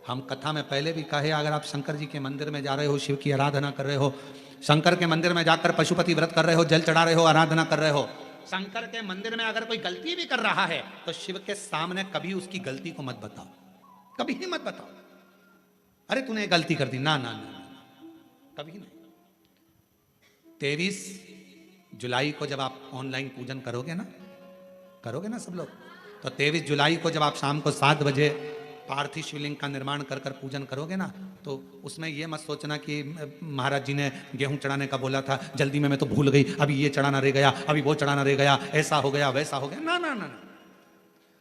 हम कथा में पहले भी कहे, अगर आप शंकर जी के मंदिर में जा रहे हो, शिव की आराधना कर रहे हो, शंकर के मंदिर में जाकर पशुपति व्रत कर रहे हो, जल चढ़ा रहे हो, आराधना कर रहे हो, शंकर के मंदिर में अगर कोई गलती भी कर रहा है तो शिव के सामने कभी उसकी गलती को मत बताओ, कभी ही मत बताओ, अरे तूने गलती कर दी, ना ना ना, ना कभी नहीं। 23 जुलाई को जब आप ऑनलाइन पूजन करोगे ना सब लोग, तो 23 जुलाई को जब आप शाम को 7 बजे पार्थिव शिवलिंग का निर्माण कर कर पूजन करोगे ना, तो उसमें यह मत सोचना कि महाराज जी ने गेहूं चढ़ाने का बोला था, जल्दी में मैं तो भूल गई, अभी ये चढ़ाना रह गया, अभी वो चढ़ाना रह गया, ऐसा हो गया वैसा हो गया। ना ना ना ना,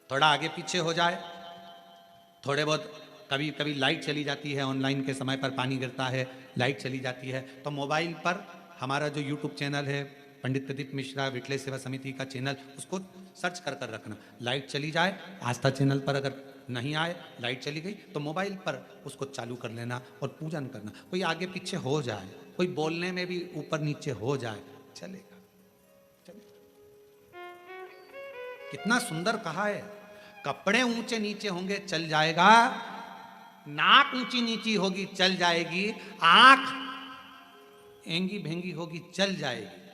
थोड़ा आगे पीछे हो जाए, थोड़े बहुत कभी कभी लाइट चली जाती है, ऑनलाइन के समय पर पानी गिरता है, लाइट चली जाती है, तो मोबाइल पर हमारा जो यूट्यूब चैनल है पंडित प्रदीप मिश्रा विठले सेवा समिति का चैनल, उसको सर्च कर कर रखना। लाइट चली जाए, आस्था चैनल पर अगर नहीं आए, लाइट चली गई, तो मोबाइल पर उसको चालू कर लेना और पूजन करना। कोई आगे पीछे हो जाए, कोई बोलने में भी ऊपर नीचे हो जाए, चलेगा चलेगा। कितना सुंदर कहा है, कपड़े ऊंचे नीचे होंगे चल जाएगा, नाक ऊंची नीची होगी चल जाएगी, आंख एंगी भेंगी होगी चल जाएगी,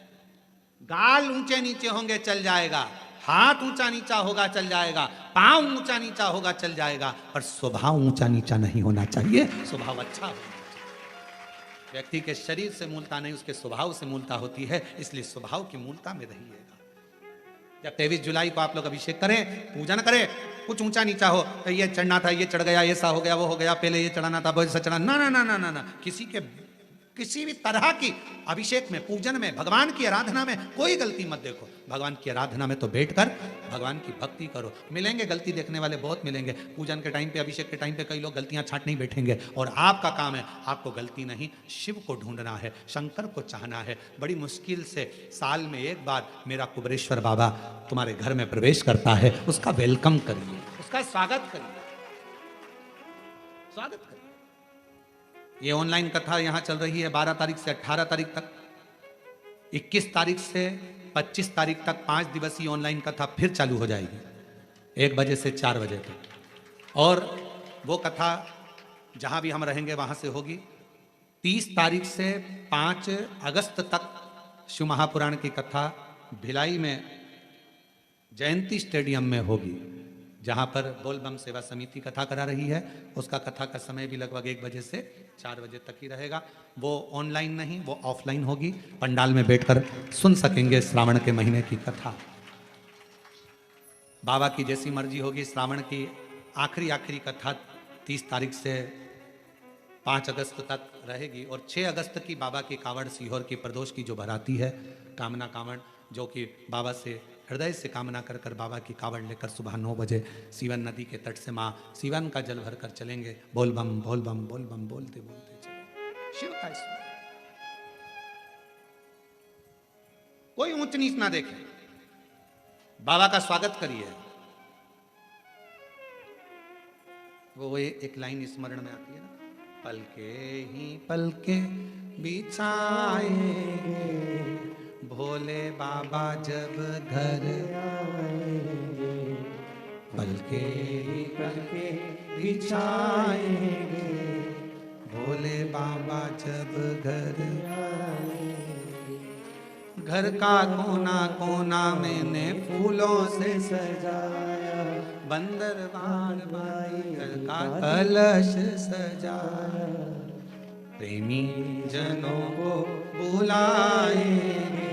गाल ऊंचे नीचे होंगे चल जाएगा, हाथ ऊंचा नीचा होगा चल जाएगा, पांव ऊंचा नीचा होगा चल जाएगा, पर स्वभाव ऊंचा नीचा नहीं होना चाहिए। स्वभाव अच्छा होना चाहिए। व्यक्ति के शरीर से मूलता नहीं, उसके स्वभाव से मूलता होती है, इसलिए स्वभाव की मूलता में रहिएगा। जब 23 जुलाई को आप लोग अभिषेक करें, पूजन करें, कुछ ऊंचा नीचा हो, तो ये चढ़ना था, ये चढ़ गया, ऐसा हो गया, वो हो गया, पहले ये चढ़ाना था, वैसा चढ़ाना, ना ना ना ना ना, किसी के किसी भी तरह की अभिषेक में, पूजन में, भगवान की आराधना में कोई गलती मत देखो। भगवान की आराधना में तो बैठकर भगवान की भक्ति करो। मिलेंगे गलती देखने वाले बहुत मिलेंगे, पूजन के टाइम पे, अभिषेक के टाइम पे कई लोग गलतियां छांटने ही बैठेंगे, और आपका काम है, आपको गलती नहीं, शिव को ढूंढना है, शंकर को चाहना है। बड़ी मुश्किल से साल में एक बार मेरा कुबेरेश्वर बाबा तुम्हारे घर में प्रवेश करता है, उसका वेलकम करिए, उसका स्वागत करिए, स्वागत करिए। ये ऑनलाइन कथा यहां चल रही है 12 तारीख से 18 तारीख तक, 21 तारीख से 25 तारीख तक 5 दिवसीय ऑनलाइन कथा फिर चालू हो जाएगी, 1 बजे से 4 बजे तक। और वो कथा जहां भी हम रहेंगे वहां से होगी। 30 तारीख से 5 अगस्त तक शिव महापुराण की कथा भिलाई में जयंती स्टेडियम में होगी, जहां पर बोलबम सेवा समिति कथा करा रही है। उसका कथा का समय भी लगभग 1 बजे से 4 बजे तक ही रहेगा। वो ऑनलाइन नहीं, वो ऑफलाइन होगी, पंडाल में बैठकर सुन सकेंगे श्रावण के महीने की कथा। बाबा की जैसी मर्जी होगी, श्रावण की आखिरी कथा 30 तारीख से 5 अगस्त तक रहेगी। और 6 अगस्त की बाबा की कावड़ सीहोर की प्रदोष की जो भराती है, कामना कावड़, जो कि बाबा से हृदय से कामना कर कर बाबा की कावड़ लेकर सुबह 9 बजे सीवन नदी के तट से माँ सीवन का जल भर कर चलेंगे। बोल बम बोल बम बोल बम बोलते बोलते चलेंगे। शिव का स्मरण, कोई ऊंच नीच ना देखे, बाबा का स्वागत करिए। वो एक लाइन स्मरण में आती है ना, पलके ही पलके बिछाएंगे भोले बाबा जब घर आएंगे, पलके ही पलके बिछाएंगे, भोले बाबा जब घर आएंगे। घर का कोना कोना मैंने फूलों से सजाया, बंदरवान घर का कलश सजाया, प्रेमी जनों को बुलाएंगे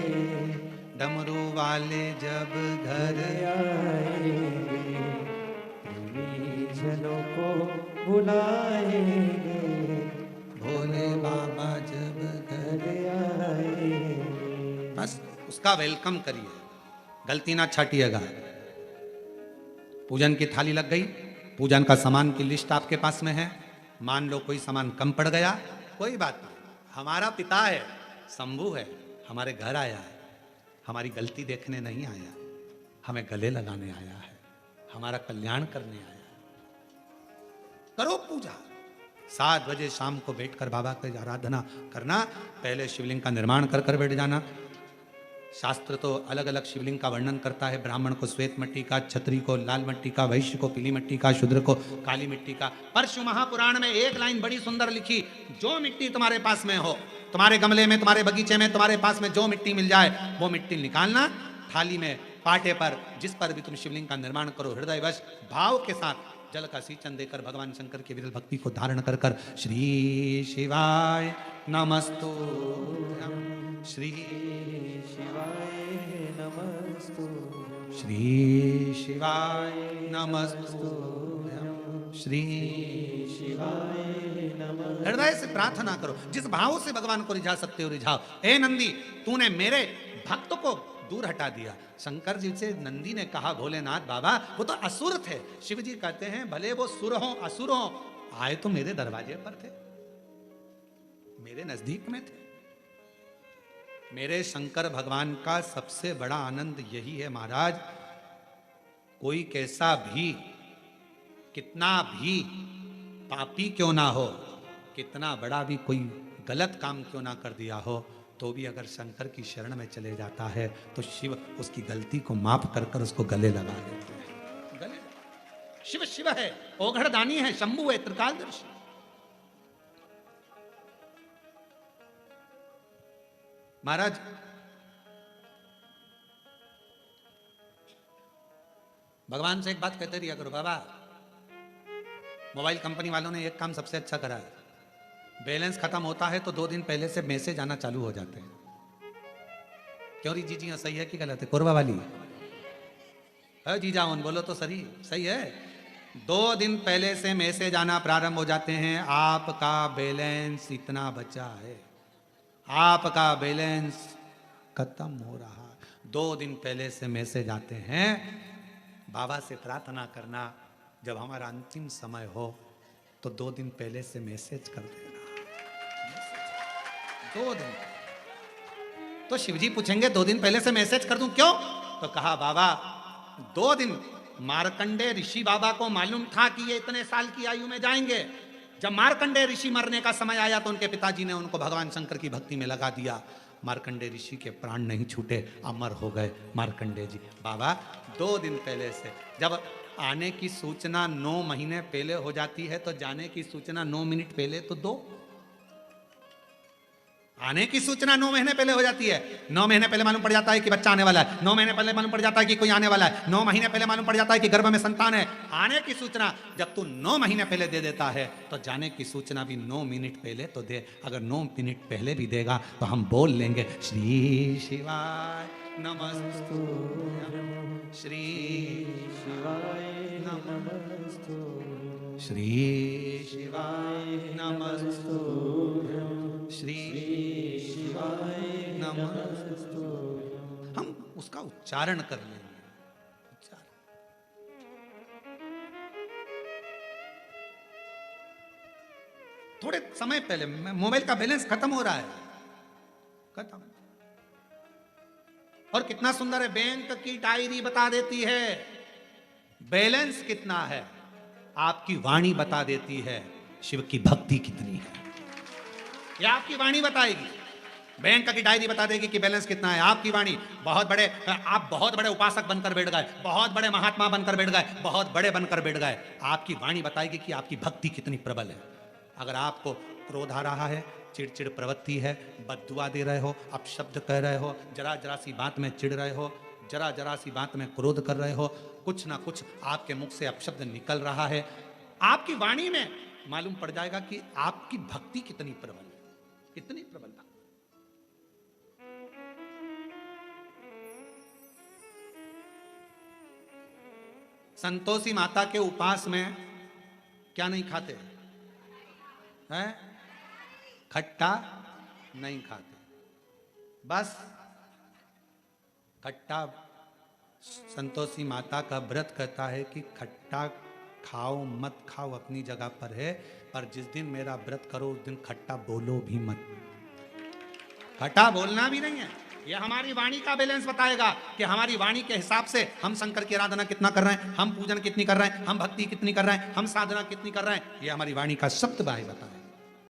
डमरू वाले जब घर आएंगे, जनों को बुलाएंगे, भोले बाबा जब घर आएंगे। बस उसका वेलकम करिए, गलती ना छाटिएगा। पूजन की थाली लग गई, पूजन का सामान की लिस्ट आपके पास में है। मान लो कोई सामान कम पड़ गया, कोई बात नहीं, हमारा पिता है, शंभू है, हमारे घर आया है, हमारी गलती देखने नहीं आया, हमें गले लगाने आया है, हमारा कल्याण करने आया है। करो पूजा। 7 बजे शाम को बैठकर बाबा की आराधना करना। पहले शिवलिंग का निर्माण कर कर बैठ जाना। शास्त्र तो अलग अलग शिवलिंग का वर्णन करता है। ब्राह्मण को श्वेत मिट्टी का, क्षत्रिय को लाल मिट्टी का, वैश्य को पीली मिट्टी का, शूद्र को काली मिट्टी का। परशु महापुराण में एक लाइन बड़ी सुंदर लिखी, जो मिट्टी तुम्हारे पास में हो, तुम्हारे गमले में, तुम्हारे बगीचे में, तुम्हारे पास में जो मिट्टी मिल जाए वो मिट्टी निकालना, थाली में, पाटे पर, जिस पर भी तुम शिवलिंग का निर्माण करो, हृदयवश भाव के साथ जल का सिंचन देकर भगवान शंकर की विरल भक्ति को धारण कर कर श्री शिवाय नमस्तुभ्यं, श्री शिवाय नमस्तु, श्री शिवाय नमस्तुभ्यं, श्री शिवाय नमः। हृदय से प्रार्थना करो, जिस भाव से भगवान को रिझा सकते हो रिझाओ। ए नंदी, तूने मेरे भक्त को दूर हटा दिया। शंकर जी से नंदी ने कहा, भोलेनाथ बाबा वो तो असुर थे। शिव जी कहते हैं भले वो सुर हो असुर हो, आए तो मेरे दरवाजे पर थे, मेरे नजदीक में थे। मेरे शंकर भगवान का सबसे बड़ा आनंद यही है महाराज, कोई कैसा भी, कितना भी पापी क्यों ना हो, कितना बड़ा भी कोई गलत काम क्यों ना कर दिया हो, तो भी अगर शंकर की शरण में चले जाता है तो शिव उसकी गलती को माफ कर कर उसको गले लगा देते हैं। गले शिव शिव है, ओघड़दानी है, शंभु है, त्रिकालदर्शी। महाराज भगवान से एक बात कहते रहिए करो, बाबा मोबाइल कंपनी वालों ने एक काम सबसे अच्छा करा है, बैलेंस खत्म होता है तो 2 दिन पहले से मैसेज आना चालू हो जाते हैं। क्यों री जीजी, सही है कि गलत है? कोरबा वाली है जीजा, उन बोलो तो सही सही है। 2 दिन पहले से मैसेज आना प्रारंभ हो जाते हैं, आपका बैलेंस इतना बचा है, आपका बैलेंस खत्म हो रहा। 2 दिन पहले से मैसेज आते हैं। बाबा से प्रार्थना करना, जब हमारा अंतिम समय हो तो 2 दिन पहले से मैसेज कर देना। 2 दिन तो शिवजी पूछेंगे 2 दिन पहले से मैसेज कर दूं क्यों? तो कहा बाबा 2 दिन मार्कंडे ऋषि बाबा को मालूम था कि ये इतने साल की आयु में जाएंगे। जब मार्कंडे ऋषि मरने का समय आया तो उनके पिताजी ने उनको भगवान शंकर की भक्ति में लगा दिया। मार्कंडे ऋषि के प्राण नहीं छूटे, अमर हो गए मार्कंडे जी। बाबा 2 दिन पहले से, जब आने की सूचना 9 महीने पहले हो जाती है तो जाने की सूचना 9 मिनट पहले तो दो। आने की सूचना 9 महीने पहले हो जाती है। 9 महीने पहले मालूम पड़ जाता है कि बच्चा आने वाला है, 9 महीने पहले मालूम पड़ जाता है कि कोई आने वाला है, 9 महीने पहले मालूम पड़ जाता है कि गर्भ में संतान है। आने की सूचना जब तू 9 महीने पहले दे देता है तो जाने की सूचना भी 9 मिनट पहले तो दे। अगर 9 मिनट पहले भी देगा तो हम बोल लेंगे श्री शिवाय नमस्तु, श्री शिवाय नमस्तु, श्री शिवाय नमस्तु, श्री शिवाय नमस्तु। हम उसका उच्चारण कर लेंगे। उच्चारण। थोड़े समय पहले मोबाइल का बैलेंस खत्म हो रहा है, खत्म। और कितना सुंदर है, बैंक की डायरी बता देती है बैलेंस कितना है। आपकी वाणी बता देती है शिव की भक्ति कितनी है। ये आपकी वाणी बताएगी। बैंक की डायरी बता देगी कि बैलेंस कितना है। आपकी वाणी। आप बहुत बड़े उपासक बनकर बैठ गए, बहुत बड़े महात्मा बनकर बैठ गए, बहुत बड़े बनकर बैठ गए, आपकी वाणी बताएगी कि आपकी भक्ति कितनी प्रबल है। अगर आपको क्रोध आ रहा है, चिड़चिड़ प्रवृत्ति है, बद्दुआ दे रहे हो, अपशब्द कह रहे हो, जरा जरा सी बात में चिढ़ रहे हो, जरा जरा सी बात में क्रोध कर रहे हो, कुछ ना कुछ आपके मुख से अपशब्द निकल रहा है, आपकी वाणी में मालूम पड़ जाएगा कि आपकी भक्ति कितनी प्रबल है, कितनी प्रबलता। संतोषी माता के उपास में क्या नहीं खाते हैं? खट्टा नहीं खाते। बस खट्टा, संतोषी माता का व्रत कहता है कि खट्टा खाओ मत खाओ अपनी जगह पर है, पर जिस दिन मेरा व्रत करो उस दिन खट्टा बोलो भी मत। खट्टा बोलना भी नहीं है। ये हमारी वाणी का बैलेंस बताएगा कि हमारी वाणी के हिसाब से हम शंकर की आराधना कितना कर रहे हैं, हम पूजन कितनी कर रहे हैं, हम भक्ति कितनी कर रहे हैं, हम साधना कितनी कर रहे हैं। ये हमारी वाणी का शब्द भाई बताएगा।